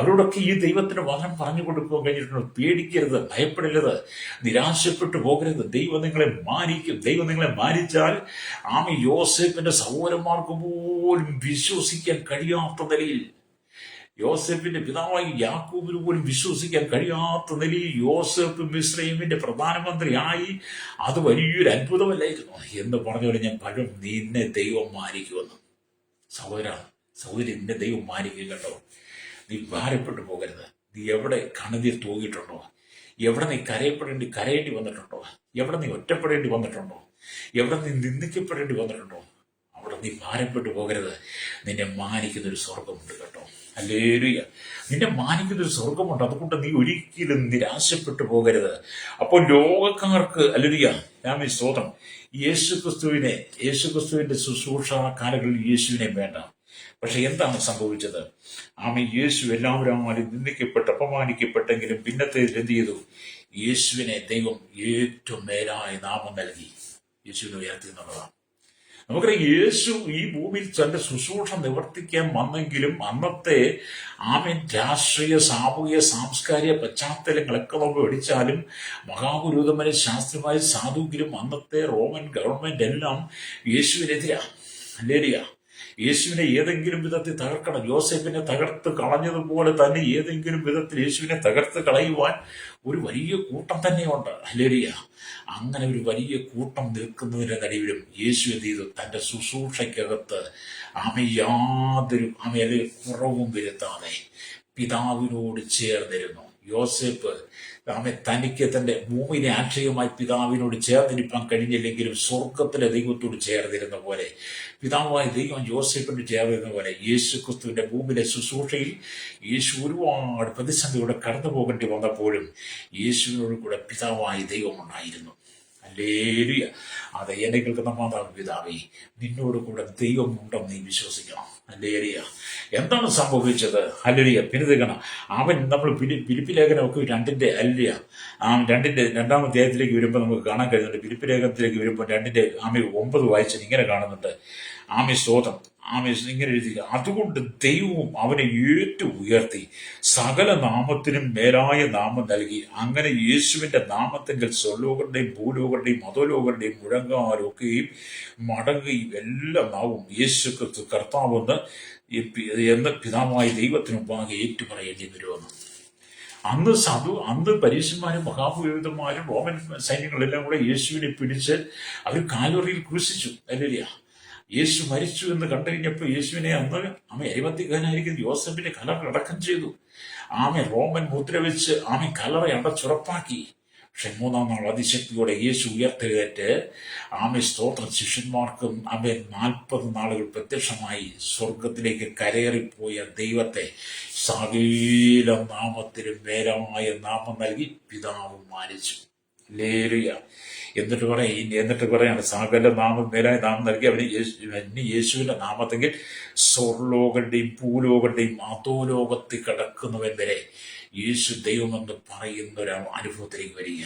A: അവരോടൊക്കെ ഈ ദൈവത്തിന് വചനം പറഞ്ഞു കൊടുക്കാൻ കഴിഞ്ഞിട്ടുണ്ട്. പേടിക്കരുത്, ഭയപ്പെടരുത്, നിരാശപ്പെട്ടു പോകരുത്. ദൈവം നിങ്ങളെ മാനിക്കും. ദൈവം നിങ്ങളെ മാനിച്ചാൽ യോസേഫിന്റെ സഹോദരന്മാർക്ക് പോലും വിശ്വസിക്കാൻ കഴിയാത്ത നിലയിൽ, യോസേഫിന്റെ പിതാവായി യാക്കോബിന് പോലും വിശ്വസിക്കാൻ കഴിയാത്ത നിലയിൽ യോസേഫ് മിസ്രൈമിന്റെ പ്രധാനമന്ത്രിയായി. അത് വലിയൊരു അത്ഭുതമല്ലായിരുന്നു എന്ന് പറഞ്ഞുകൊണ്ട് ഞാൻ പലരും നിന്നെ ദൈവം മാനിക്കുമെന്ന്. സഹോദര സഹോദരി, നിന്നെ ദൈവം മാനിക്കും കേട്ടോ. നീ ഭാരപ്പെട്ടു പോകരുത്. നീ എവിടെ കണതിൽ തൂങ്ങിയിട്ടുണ്ടോ, എവിടെ നീ കരയേണ്ടി വന്നിട്ടുണ്ടോ, എവിടെ നീ ഒറ്റപ്പെടേണ്ടി വന്നിട്ടുണ്ടോ, എവിടെ നീ നിന്ദിക്കപ്പെടേണ്ടി വന്നിട്ടുണ്ടോ, അവിടെ നീ ഭാരപ്പെട്ടു പോകരുത്. നിന്നെ മാനിക്കുന്നൊരു സ്വർഗമുണ്ട് കേട്ടോ. ഹല്ലേലൂയ. നിന്നെ മാനിക്കുന്നൊരു സ്വർഗമുണ്ട്. അതുകൊണ്ട് നീ ഒരിക്കലും നിരാശപ്പെട്ടു പോകരുത്. അപ്പോൾ ലോകക്കാർക്ക് ഹല്ലേലൂയ സ്തോത്രം, യേശുക്രിസ്തുവിന്റെ ശുശ്രൂഷ കാലങ്ങളിൽ യേശുവിനെ വേണ്ട. പക്ഷെ എന്താണ് സംഭവിച്ചത്? യേശു എല്ലാവരും നിന്ദിക്കപ്പെട്ട് അപമാനിക്കപ്പെട്ടെങ്കിലും പിന്നത്തെ എന്ത് ചെയ്തു? യേശുവിനെ ദൈവം ഏറ്റവും മേലായ നാമം നൽകി യേശുവിനെ ഉയർത്തി എന്നുള്ളതാണ്. നമുക്കറിയാം, യേശു ഈ ഭൂമിയിൽ തന്റെ ശുശ്രൂഷ നിവർത്തിക്കാൻ വന്നെങ്കിലും അന്നത്തെ രാഷ്ട്രീയ, സാമൂഹിക, സാംസ്കാരിക പശ്ചാത്തലങ്ങളൊക്കെ നമ്മൾ പഠിച്ചാലും മഹാപുരോഹിതന്മാരെ, ശാസ്ത്രമായ സാധുക്കളും അന്നത്തെ റോമൻ ഗവൺമെന്റ് എല്ലാം യേശുവിനെതിരാണ്. ഹല്ലേലൂയ. യേശുവിനെ ഏതെങ്കിലും വിധത്തിൽ തകർക്കണം. യോസേഫിനെ തകർത്ത് കളഞ്ഞതുപോലെ തന്നെ ഏതെങ്കിലും വിധത്തിൽ യേശുവിനെ തകർത്ത് കളയുവാൻ ഒരു വലിയ കൂട്ടം തന്നെയുണ്ട്. ഹല്ലേലൂയ. അങ്ങനെ ഒരു വലിയ കൂട്ടം നിൽക്കുന്നതിന്റെ നടുവിലും യേശു എന്ത് ചെയ്തു? തന്റെ ശുശ്രൂഷയ്ക്കകത്ത് യാതൊരു കുറവും വരുത്താതെ പിതാവിനോട് ചേർന്നിരുന്നു. യോസേഫ് തനിക്ക് തന്റെ ഭൂമിയിലെ ആക്ഷേപമായി പിതാവിനോട് ചേർന്നിരിക്കാൻ കഴിഞ്ഞില്ലെങ്കിലും സ്വർഗത്തിലെ ദൈവത്തോട് ചേർന്നിരുന്ന പോലെ, പിതാവായ ദൈവം യോസേഫിനോട് ചേർന്നിരുന്ന പോലെ യേശു ക്രിസ്തുവിന്റെ ഭൂമിയിലെ ശുശ്രൂഷയിൽ യേശു ഒരുപാട് പ്രതിസന്ധിയോടെ കടന്നു പോകേണ്ടി വന്നപ്പോഴും യേശുവിനോട് കൂടെ പിതാവായ ദൈവം ഉണ്ടായിരുന്നു. ഹല്ലേലൂയ. അത് എന്നെ കേൾക്കുന്ന മാതാവ് പിതാവേ, നിന്നോട് കൂടെ ദൈവം ഉണ്ടെന്ന് നീ വിശ്വസിക്കണം. ഹല്ലേലൂയ. എന്താണ് സംഭവിച്ചത്? ഹല്ലേലൂയ. പിന്തുടരണം. അവൻ നമ്മൾ ഫിലിപ്പി ലേഖനമൊക്കെ രണ്ടിന്റെ ഹല്ലേലൂയ രണ്ടിന്റെ 2-ാം അധ്യായത്തിലേക്ക് വരുമ്പോൾ നമുക്ക് കാണാൻ കഴിയുന്നുണ്ട്. ഫിലിപ്പി ലേഖനത്തിലേക്ക് വരുമ്പോൾ 2-ന്റെ 9 വായിച്ചാൽ ഇങ്ങനെ കാണുന്നുണ്ട്. സ്തോത്രം. ഇങ്ങനെ എഴുതുക, അതുകൊണ്ട് ദൈവവും അവനെ ഏറ്റു ഉയർത്തി സകല നാമത്തിനും മേലായ നാമം നൽകി, അങ്ങനെ യേശുവിന്റെ നാമത്തെങ്കിൽ സ്വർലോകരുടെയും ഭൂലോകരുടെയും അധോലോകരുടെയും മുഴങ്ങാലൊക്കെയും മടങ്ങുകയും എല്ലാ നാവും യേശു ക്രിസ്തു കർത്താവെന്ന് എന്ന് പിതാവായ ദൈവത്തിന് മുമ്പാകെ ഏറ്റുപറയേണ്ടി വരുമെന്ന്. അന്ന് പരീശന്മാരും മഹാപുരോഹിതന്മാരും റോമൻ സൈന്യങ്ങളെല്ലാം കൂടെ യേശുവിനെ പിടിച്ച് അവർ കാൽവറിയിൽ ക്രൂശിച്ചു. അല്ലേലിയ. യേശു മരിച്ചു എന്ന് കണ്ടു കഴിഞ്ഞപ്പോൾ യേശുവിനെ അന്ന് അരിമത്തിക്കാനായിരിക്കും യോസഫിന്റെ കലറ അടക്കം ചെയ്തു. റോമൻ മുദ്ര വെച്ച് കലറ അടച്ചുറപ്പാക്കി. പക്ഷെ 3-ാം നാൾ അതിശക്തിയോടെ യേശു ഉയർത്തെഴുന്നേറ്റ് സ്തോത്രം ശിഷ്യന്മാർക്കും 40 നാളുകൾ പ്രത്യക്ഷമായി സ്വർഗത്തിലേക്ക് കരയേറിപ്പോയ ദൈവത്തെ സകല നാമത്തിനും മേലായ നാമം നൽകി പിതാവ് മാനിച്ചു. ഹല്ലേലൂയ. എന്നിട്ട് പറയാണ് സകല നാമം മേലായ നാമം നൽകി അവന് യേശുവിന്റെ നാമത്തെങ്കിൽ സ്വർലോകരുടെയും ഭൂലോകരുടെയും അധോലോകത്തിൽ കിടക്കുന്നവൻ വരെ യേശു ദൈവമെന്ന് പറയുന്ന ഒരു അനുഭവത്തിലേക്ക് വരിക.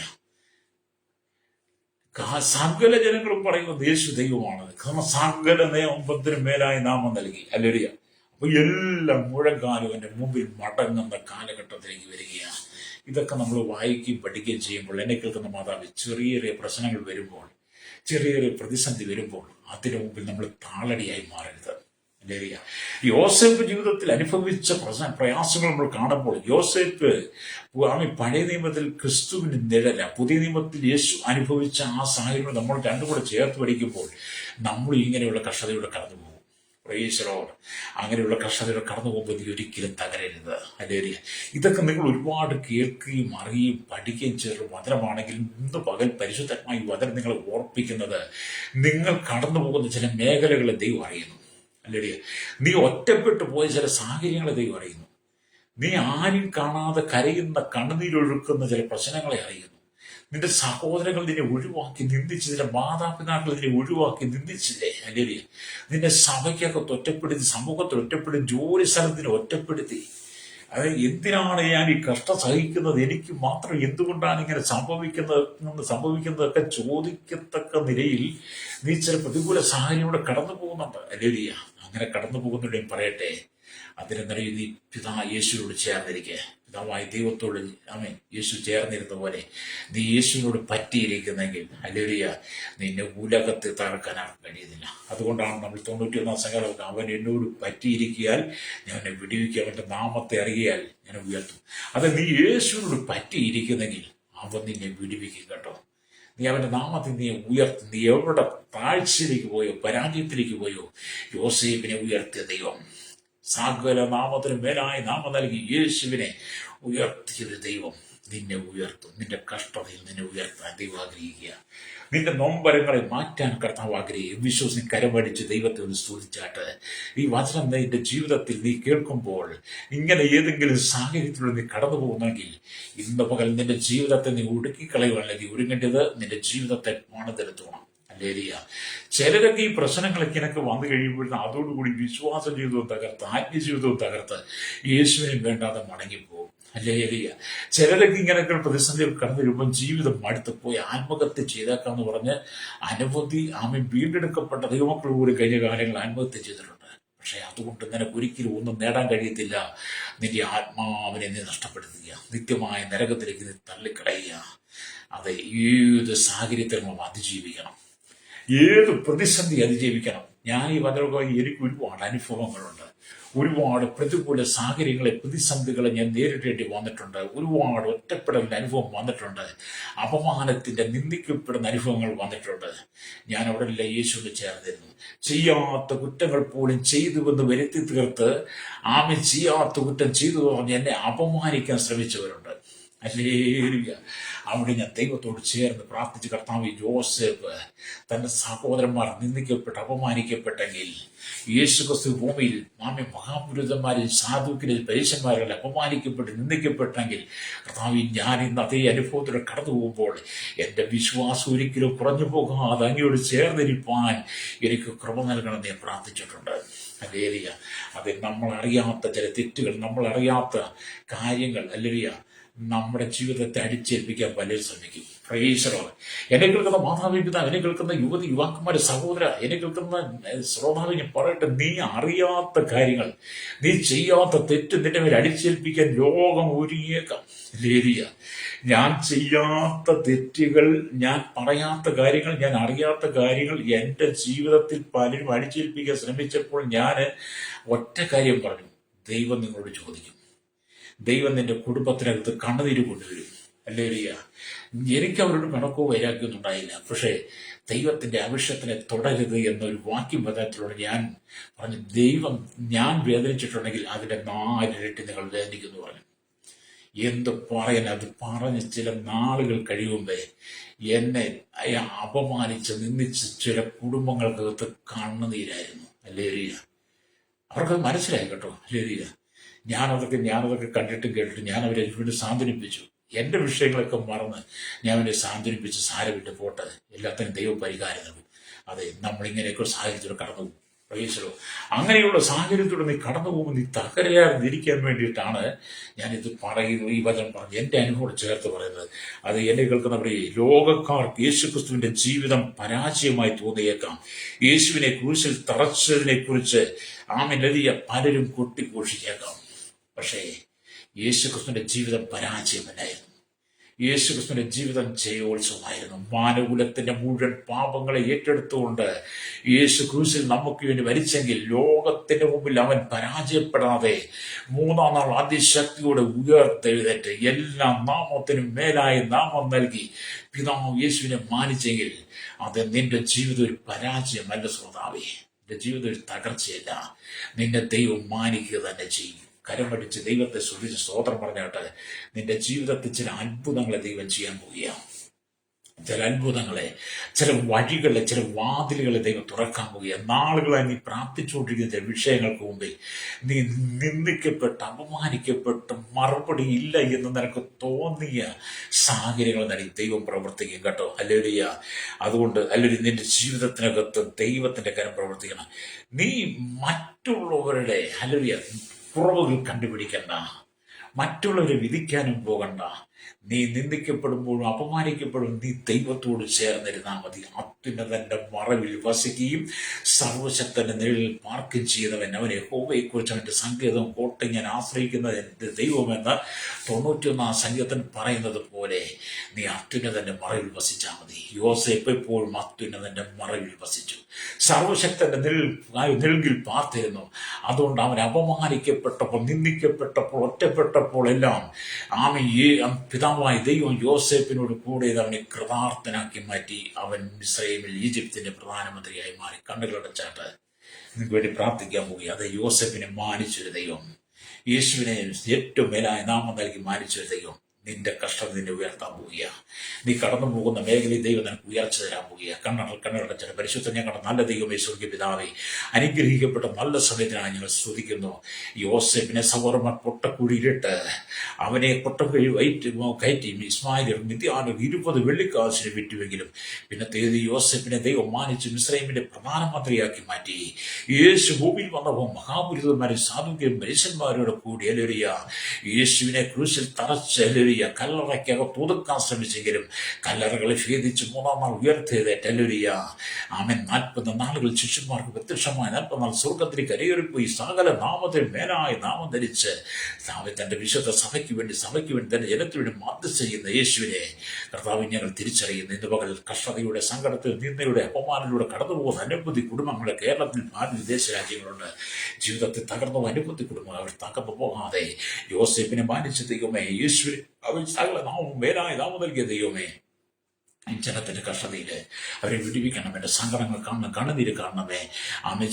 A: സകല ജനങ്ങളും പറയുന്നത് യേശു ദൈവമാണ്. കാരണം സകല നിയമത്തിനും മേലായ നാമം നൽകി. ഹല്ലേലൂയ. അപ്പൊ എല്ലാം മുഴങ്കാലും എന്റെ മുമ്പിൽ മടങ്ങുന്ന കാലഘട്ടത്തിലേക്ക് വരികയാണ്. ഇതൊക്കെ നമ്മൾ വായിക്കുകയും പഠിക്കുകയും ചെയ്യുമ്പോൾ, എന്നെ കേൾക്കുന്ന മാതാവ്, ചെറിയ പ്രശ്നങ്ങൾ വരുമ്പോൾ, ചെറിയ പ്രതിസന്ധി വരുമ്പോൾ അതിനു മുമ്പിൽ നമ്മൾ താളടിയായി മാറരുത്. യോസേഫ് ജീവിതത്തിൽ അനുഭവിച്ച പ്രയാസങ്ങൾ നമ്മൾ കാണുമ്പോൾ, യോസേഫ് പഴയ നിയമത്തിൽ ക്രിസ്തുവിന് നിഴല, പുതിയ നിയമത്തിൽ യേശു അനുഭവിച്ച ആ സാഹചര്യങ്ങൾ നമ്മൾ രണ്ടും കൂടെ ചേർത്ത് പഠിക്കുമ്പോൾ നമ്മൾ ഇങ്ങനെയുള്ള കഷ്ടതയുടെ കടന്നു പോകും. അങ്ങനെയുള്ള കർഷകരുടെ കടന്നു പോകുമ്പോൾ നീ ഒരിക്കലും തകരരുത്. ഹല്ലേലൂയ. ഇതൊക്കെ നിങ്ങൾ ഒരുപാട് കേൾക്കുകയും അറിയുകയും പഠിക്കുകയും ചെയ്ത വചനമാണെങ്കിൽ ഇന്ന് പകൽ പരിശുദ്ധമായി വചനം നിങ്ങളെ ഓർപ്പിക്കുന്നത്, നിങ്ങൾ കടന്നു പോകുന്ന ചില മേഖലകളെ ദൈവം അറിയുന്നു. ഹല്ലേലൂയ. നീ ഒറ്റപ്പെട്ടു പോയ ചില സാഹചര്യങ്ങളെ ദൈവം അറിയുന്നു. നീ ആരും കാണാതെ കരയുന്ന കണ്ണുനീരൊഴുക്കുന്ന ചില പ്രശ്നങ്ങളെ അറിയുന്നു. നിന്റെ സഹോദരങ്ങൾ നിന്നെ ഒഴിവാക്കി നിന്ദിച്ച്, നിന്റെ മാതാപിതാക്കൾ നിന്നെ ഒഴിവാക്കി നിന്ദിച്ചില്ലേ? ഹല്ലേലൂയ. നിന്നെ സഭയ്ക്കകത്ത് ഒറ്റപ്പെടുത്തി, സമൂഹത്തിൽ ഒറ്റപ്പെടുത്തി, ജോലി സ്ഥലത്തിന് ഒറ്റപ്പെടുത്തി. എന്തിനാണ് ഞാൻ ഈ കഷ്ടം സഹിക്കുന്നത്, എനിക്ക് മാത്രം എന്തുകൊണ്ടാണ് ഇങ്ങനെ സംഭവിക്കുന്നതൊക്കെ ചോദിക്കത്തക്ക നിലയിൽ നീ ചില പ്രതികൂല സാഹചര്യങ്ങളൂടെ കടന്നു പോകുന്നുണ്ട്. ഹല്ലേലൂയ. അങ്ങനെ കടന്നു പോകുന്നവരുടെയും പറയട്ടെ, അതിനെ നിറയെ നീ യേശുവിനോട് ചേർന്നിരിക്കുക. പിതാവായ ദൈവത്തോട് യേശു ചേർന്നിരുന്ന പോലെ നീ യേശുവിനോട് പറ്റിയിരിക്കുന്നെങ്കിൽ, ഹല്ലേലൂയ, നിന്നെ ഉലകത്തെ തകർക്കാൻ കഴിയുന്നില്ല. അതുകൊണ്ടാണ് നമ്മൾ 91 സംഘടന, അവൻ എന്നോട് പറ്റിയിരിക്കിയാൽ ഞാൻ അവനെ വിടുവിക്കുക, അവന്റെ നാമത്തെ അറിയാൽ ഞാൻ ഉയർത്തും. അത് നീ യേശുവിനോട് പറ്റിയിരിക്കുന്നെങ്കിൽ അവൻ നിന്നെ വിടുവിക്കും കേട്ടോ. നീ അവന്റെ നാമത്തിൽ നീ ഉയർത്തും. നീ എവിടെ താഴ്ചയിലേക്ക് പോയോ, പരാജയത്തിലേക്ക് പോയോ, യോസേഫിനെ ഉയർത്തിയ ദൈവം സകല നാമത്തിന് മേലായ നാമം നൽകി യേശുവിനെ ഉയർത്തിയത് ദൈവം നിന്നെ ഉയർത്തും. നിന്റെ കഷ്ടതയിൽ നിന്നെ ഉയർത്താൻ ദൈവം ആഗ്രഹിക്കുക. നിന്റെ നൊമ്പരങ്ങളെ മാറ്റാൻ കർത്താവ് ആഗ്രഹിക്കും. വിശ്വസിച്ച് കരമടിച്ച് ദൈവത്തെ ഒന്ന് സ്തുതിച്ചാട്ട് ഈ വചനം നിന്റെ ജീവിതത്തിൽ നീ കേൾക്കുമ്പോൾ, ഇങ്ങനെ ഏതെങ്കിലും സാഹചര്യത്തിലൂടെ നീ കടന്നു പോകുന്നെങ്കിൽ ഇന്ന് പകൽ നിന്റെ ജീവിതത്തെ നീ ഒടുക്കിക്കളയുകയാണെങ്കിൽ ഒരുങ്ങേണ്ടത് നിന്റെ ജീവിതത്തെ പണിതെടുത്തോണം. ഹല്ലേലൂയ. ചിലരൊക്കെ ഈ പ്രശ്നങ്ങളൊക്കെ എനിക്ക് വന്നു കഴിയുമ്പോഴും അതോടുകൂടി വിശ്വാസ ജീവിതവും തകർത്ത്, ആത്മജീവിതവും തകർത്ത് യേശുവിനും വേണ്ടാതെ മടങ്ങിപ്പോകും. ഹല്ലേലൂയ. ചിലരൊക്കെ ഇങ്ങനെയൊക്കെ പ്രതിസന്ധികൾ കടന്നു വരുമ്പോൾ ജീവിതം മടുത്ത് പോയി ആത്മഹത്യ ചെയ്തേക്കാന്ന് പറഞ്ഞ് അനവധി വീണ്ടെടുക്കപ്പെട്ട ദൈവമക്കൾ കൂടി കഴിഞ്ഞ കാലങ്ങളിൽ ആത്മഹത്യ ചെയ്തിട്ടുണ്ട്. പക്ഷെ അതുകൊണ്ട് നിനക്ക് ഒരിക്കലും ഒന്നും നേടാൻ കഴിയത്തില്ല. നിന്റെ ആത്മാവിനെ നീ നഷ്ടപ്പെടുത്തുക, നിത്യമായ നരകത്തിലേക്ക് നീ തള്ളിക്കളയുക. അത് ഏത് സാഹചര്യത്തിലും അതിജീവിക്കണം, ഏത് പ്രതിസന്ധി അതിജീവിക്കണം. ഞാൻ ഈ വചനവുമായി എനിക്ക് ഒരുപാട് അനുഭവങ്ങളുണ്ട്. ഒരുപാട് പ്രതികൂല സാഹചര്യങ്ങളെ, പ്രതിസന്ധികളെ ഞാൻ നേരിടേണ്ടി വന്നിട്ടുണ്ട്. ഒരുപാട് ഒറ്റപ്പെടലിന്റെ അനുഭവം വന്നിട്ടുണ്ട്. അപമാനത്തിന്റെ, നിന്ദിക്കപ്പെടുന്ന അനുഭവങ്ങൾ വന്നിട്ടുണ്ട്. ഞാൻ അവിടെ എല്ലാം യേശുവിനെ ചേർന്നിരുന്നു. ചെയ്യാത്ത കുറ്റങ്ങൾ പോലും ചെയ്തുവെന്ന് വരുത്തി തീർത്ത് ചെയ്യാത്ത കുറ്റം ചെയ്തു പറഞ്ഞ് എന്നെ അപമാനിക്കാൻ ശ്രമിച്ചവരുണ്ട്. ഹല്ലേലൂയ. അവിടെ ഞാൻ ദൈവത്തോട് ചേർന്ന് പ്രാർത്ഥിച്ച്, കർത്താവ്, യോസേഫ് തന്റെ സഹോദരന്മാർ നിന്ദിക്കപ്പെട്ട് അപമാനിക്കപ്പെട്ടെങ്കിൽ, യേശു ക്രിസ്തു ഭൂമിയിൽ മഹാപുരുഷന്മാരിൽ, സാധുക്കളിൽ, പരീശന്മാരിൽ അപമാനിക്കപ്പെട്ട് നിന്ദിക്കപ്പെട്ടെങ്കിൽ, കർത്താവ്, ഞാൻ ഇന്ന് അതേ അനുഭവത്തിലൂടെ കടന്നു പോകുമ്പോൾ എന്റെ വിശ്വാസം ഒരിക്കലും കുറഞ്ഞു പോകാതെ അങ്ങയോട് ചേർന്നിരിപ്പാൻ എനിക്ക് കൃപ നൽകണമെന്ന് ഞാൻ പ്രാർത്ഥിച്ചിട്ടുണ്ട്. ഹല്ലേലൂയ. അത് നമ്മളറിയാത്ത ചില തെറ്റുകൾ, നമ്മളറിയാത്ത കാര്യങ്ങൾ ഹല്ലേലൂയ നമ്മുടെ ജീവിതത്തെ അടിച്ചേൽപ്പിക്കാൻ പലരും ശ്രമിക്കും. Price the Lord. എന്നെ കേൾക്കുന്ന മാതാപിതാ, എന്നെ കേൾക്കുന്ന യുവതി യുവാക്കന്മാരെ, സഹോദര, എന്നെ കേൾക്കുന്ന ശ്രോതാവ്, ഞാൻ പറയട്ടെ, നീ അറിയാത്ത കാര്യങ്ങൾ, നീ ചെയ്യാത്ത തെറ്റ് നിന്റെ മേൽ അടിച്ചേൽപ്പിക്കാൻ ലോകം ഒരുങ്ങിയേക്കാം. ഹല്ലേലൂയ. ഞാൻ ചെയ്യാത്ത തെറ്റുകൾ, ഞാൻ പറയാത്ത കാര്യങ്ങൾ, ഞാൻ അറിയാത്ത കാര്യങ്ങൾ എൻ്റെ ജീവിതത്തിൽ പലരും അടിച്ചേൽപ്പിക്കാൻ ശ്രമിച്ചപ്പോൾ ഞാൻ ഒറ്റ കാര്യം പറഞ്ഞു: ദൈവം നിങ്ങളോട് ചോദിക്കും. ദൈവം നിന്റെ കുടുംബത്തിനകത്ത് കണ്ണുനീര് കൊണ്ടുവരും. ഹല്ലേലൂയ. എനിക്ക് അവരോട് പിണക്കോ വൈരാഗ്യമൊന്നും ഉണ്ടായില്ല. പക്ഷേ ദൈവത്തിന്റെ അഭിഷേകത്തിനെ തുടരുത് എന്നൊരു വാക്യം പദത്തിലൂടെ ഞാൻ പറഞ്ഞു, ദൈവം ഞാൻ വേദനിച്ചിട്ടുണ്ടെങ്കിൽ അതിന്റെ 4 ഇരട്ടി നിങ്ങൾ വേദനിക്കുന്നു പറഞ്ഞു. എന്ത് പറയാൻ, അത് പറഞ്ഞ് ചില നാളുകൾ കഴിയുമ്പേ എന്നെ അപമാനിച്ച് നിന്ദിച്ച് ചില കുടുംബങ്ങൾക്കകത്ത് കണ്ണുനീരായിരുന്നു. ഹല്ലേലൂയ. അവർക്കത് മനസ്സിലായി കേട്ടോ. ഹല്ലേലൂയ. ഞാനതൊക്കെ കണ്ടിട്ടും കേട്ടിട്ടും ഞാൻ അവരെ വീണ്ടും സാന്ത്വനിപ്പിച്ചു. എൻ്റെ വിഷയങ്ങളൊക്കെ മറന്ന് ഞാൻ അവരെ സാന്ത്വനിപ്പിച്ച് സാരമിട്ട് പോട്ടെ, എല്ലാത്തിനും ദൈവം പരിഹാരം നൽകും. അതെ, നമ്മളിങ്ങനെയൊക്കെ ഒരു സാഹചര്യത്തിലൂടെ കടന്നു പോകും. പ്രൈസലോ. അങ്ങനെയുള്ള സാഹചര്യത്തോടെ നീ കടന്നു പോകുമ്പോൾ നീ തകരാതിരിക്കാൻ വേണ്ടിയിട്ടാണ് ഞാനിത് പറയുന്നത്, ഈ വചനം പറഞ്ഞു എൻ്റെ അനുഭവം ചേർത്ത് പറയുന്നത്. അത് എന്നെ കേൾക്കുന്നവരെ, ലോകക്കാർക്ക് യേശുക്രിസ്തുവിന്റെ ജീവിതം പരാജയമായി തോന്നിയേക്കാം. യേശുവിനെ ക്രൂശിൽ തറച്ചതിനെ കുറിച്ച് ആമേൻ പലരും കൊട്ടിഘോഷിച്ചേക്കാം. പക്ഷേ യേശുക്രിസ്തുവിന്റെ ജീവിതം പരാജയമല്ലായിരുന്നു. യേശുക്രിസ്തുവിന്റെ ജീവിതം ജയോത്സവമായിരുന്നു. മാനകുലത്തിന്റെ മുഴുവൻ പാപങ്ങളെ ഏറ്റെടുത്തുകൊണ്ട് യേശു ക്രൂശിൽ നമുക്ക് വേണ്ടി മരിച്ചെങ്കിൽ ലോകത്തിന്റെ മുമ്പിൽ അവൻ പരാജയപ്പെടാതെ 3-ാം നാൾ അതിശക്തിയോടെ ഉയർത്തെഴുന്നേറ്റ് എല്ലാ നാമത്തിനും മേലായ നാമം നൽകി പിതാവ് യേശുവിനെ മാനിച്ചെങ്കിൽ അത് നിന്റെ ജീവിതം ഒരു പരാജയമല്ല ശ്രോതാവേ. നിന്റെ ജീവിതം ഒരു തകർച്ചയല്ല. നിന്നെ ദൈവം മാനിക്കുക തന്നെ ചെയ്യും. കരമടിച്ച് ദൈവത്തെ സ്തുതിച്ച് സ്തോത്രം പറഞ്ഞാട്ട് നിന്റെ ജീവിതത്തിൽ ചില അത്ഭുതങ്ങളെ ദൈവം ചെയ്യാൻ പോവുകയാണ്. ചില അത്ഭുതങ്ങളെ, ചില വഴികളെ, ചില വാതിലുകളെ ദൈവം തുറക്കാൻ പോവുകയാണ്. നാളുകളായി നീ പ്രാർത്ഥിച്ചുകൊണ്ടിരിക്കുന്ന ചില വിഷയങ്ങൾക്ക് മുമ്പിൽ നീ നിന്ദിക്കപ്പെട്ട് അപമാനിക്കപ്പെട്ട് മറുപടി ഇല്ല എന്ന് നിനക്ക് തോന്നിയ സാഹചര്യങ്ങൾ നടി ദൈവം പ്രവർത്തിക്കും കേട്ടോ. ഹല്ലേലൂയ. അതുകൊണ്ട് ഹല്ലേലൂയ, നിന്റെ ജീവിതത്തിനകത്ത് ദൈവത്തിന്റെ കരം പ്രവർത്തിക്കണം. നീ മറ്റുള്ളവരുടെ ഹല്ലേലൂയ കുറവുകൾ കണ്ടുപിടിക്കണ്ട, മറ്റുള്ളവരെ വിധിക്കാനും പോകണ്ട. നീ നിന്ദിക്കപ്പെടുമ്പോഴും അപമാനിക്കപ്പെടും നീ ദൈവത്തോട് ചേർന്നിരുന്നാൽ മതി. അത്യുന്നതന്റെ മറവിൽ വസിക്കുകയും സർവശക്തന്റെ നിഴലിൽ പാർക്കുകയും ചെയ്യുന്നവൻ അവനെ യഹോവയെക്കുറിച്ച് അവന്റെ സങ്കേതവും കോട്ടയും ഞാൻ ആശ്രയിക്കുന്നത് എന്റെ ദൈവമെന്ന് 91-ാം സങ്കീർത്തനം പറയുന്നത് പോലെ നീ അത്യുന്നതന്റെ മറവിൽ വസിച്ചാൽ മതി. യോസേപ്പ് എപ്പോഴും അത്യുന്നതന്റെ മറവിൽ വസിച്ചു, സർവശക്തന്റെ നിഴലിൽ പാർത്തിരുന്നു. അതുകൊണ്ട് അവൻ അപമാനിക്കപ്പെട്ടപ്പോൾ, നിന്ദിക്കപ്പെട്ടപ്പോൾ, ഒറ്റപ്പെട്ടപ്പോൾ എല്ലാം പിതാവായ ദൈവം യോസേപ്പിനോട് കൂടെ അവനെ കൃതാർത്ഥനാക്കി മാറ്റി. അവൻ മിസ്രയീമിൽ ഈജിപ്തിന്റെ പ്രധാനമന്ത്രിയായി മാറി. കണ്ണുകളടച്ചാട്ട് നിങ്ങൾക്ക് വേണ്ടി പ്രാർത്ഥിക്കാൻ പോയി. അത് യോസേപ്പിനെ മാനിച്ചൊരു ദൈവം, യേശുവിനെ ഏറ്റവും മേലായ നാമം നൽകി മാനിച്ചൊരു ദൈവം നിന്റെ കഷ്ടത നിന്നെ ഉയർത്താൻ പോവുക. നീ കടന്നു പോകുന്ന മേഖലയിൽ ദൈവം നിനക്ക് ഉയർച്ച തരാൻ പോവുക. കണ്ണടച്ച പരിശുദ്ധ ഞങ്ങളുടെ നല്ല ദൈവമേ, സ്വർഗ്ഗീയ പിതാവേ, അനുഗ്രഹിക്കപ്പെട്ട നല്ല സമയത്തിനായി ഞങ്ങൾ സ്തുതിക്കുന്നു. യോസേപ്പിനെ സഹോദരന്മാർ പൊട്ടക്കുഴിയിലിട്ട് അവനെ പൊട്ടക്കുഴി കയറ്റി ഇസ്മായിലും മിദ്യാനും 20 വെള്ളിക്കാശിന് വിറ്റുവെങ്കിലും പിന്നത്തേത് യോസേപ്പിനെ ദൈവം മാനിച്ച് മിസ്രയീമിന്റെ പ്രധാനമന്ത്രിയാക്കി മാറ്റി. യേശു ഭൂമിയിൽ വന്നപ്പോൾ മഹാപുരുഷന്മാരും സാധുക്കളും മനുഷ്യന്മാരോട് കൂടി ഹല്ലേലൂയ യേശുവിനെ ക്രൂശിൽ തറച്ച് കല്ലറയ്ക്കകത്ത് ഒതുക്കാൻ ശ്രമിച്ചെങ്കിലും കല്ലറകളെ ഭേദിച്ച് 3-ാം നാൾ ഉയർത്തെഴുന്നേറ്റ് ഹല്ലേലൂയ ആമേൻ. 40 നാളുകൾ ശിഷ്യന്മാർക്ക് പ്രത്യക്ഷമായി 40 നാൾ സ്വർഗ്ഗത്തിൽ കരയേറിപ്പോയി സകല നാമത്തിൽ മേലായ നാമം ധരിച്ച് തന്റെ വിശുദ്ധ സഭയ്ക്ക് വേണ്ടി തന്റെ ജനത്തിനു വേണ്ടി മധ്യസ്ഥ ചെയ്യുന്ന യേശുവിനെ കർത്താവിനെ ഞങ്ങൾ തിരിച്ചറിയുന്നു. ഇന്ന് പകൽ കഷ്ടതയുടെ, സങ്കടത്തിൽ, നിന്ദയുടെ, അപമാനത്തിലൂടെ കടന്നുപോകുന്ന അനവധി കുടുംബങ്ങളുടെ കേരളത്തിൽ 4 വിദേശ രാജ്യങ്ങളുണ്ട്. ജീവിതത്തിൽ തകർന്ന അനവധി കുടുംബങ്ങൾ അവർ തകർന്നു പോകാതെ യോസേപ്പിനെ മാനിച്ച ദൈവമേ, യേശുവിനെ അവൻ സകല നാമവും മേലായ നാമം നൽകിയ ദൈവമേ, ജനത്തിന്റെ കഷ്ടതയില് അവരെ വിടിവിക്കണം. എന്റെ സങ്കടങ്ങൾ കാണണം, കണ്ണുനീര് കാണണമേ.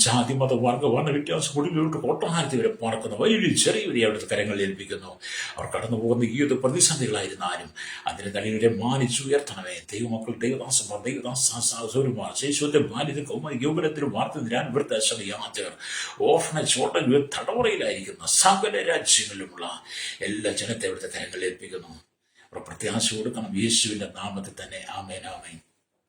A: ജാതി മത വർഗ വർണ്ണ വ്യത്യാസം കുടിലോട്ട് കോട്ടഹാരത്തിൽ വരെ പാർക്കുന്ന വലിയൊരു ചെറിയൊരു അവിടുത്തെ കരങ്ങളിൽ ഏൽപ്പിക്കുന്നു. അവർ കടന്നു പോകുന്ന ഈ ഒരു പ്രതിസന്ധികളായിരുന്നാലും അതിന് തലയിലെ മാനിച്ചുയർത്തണമേ. ദൈവമക്കൾ, ദൈവദാസന്മാർ, ദൈവദാസൂരുമാർ, ശേഷുവിന്റെ ബാല്യത്തിൽ കൗമാരി യൗവനത്തിലും വാർത്ത നിരാൻ ഇവിടുത്തെ യാചകർ, ഓർഫനേജ്, ഹോട്ടൽ, തടവറയിലായിരിക്കുന്ന സകല രാജ്യങ്ങളിലുമുള്ള എല്ലാ ജനത്തെ അവിടുത്തെ കരങ്ങളിൽ ഏൽപ്പിക്കുന്നു. പ്രത്യാശ കൊടുക്കണം യേശുവിന്റെ നാമത്തിൽ തന്നെ. ആമേൻ, ആമേൻ.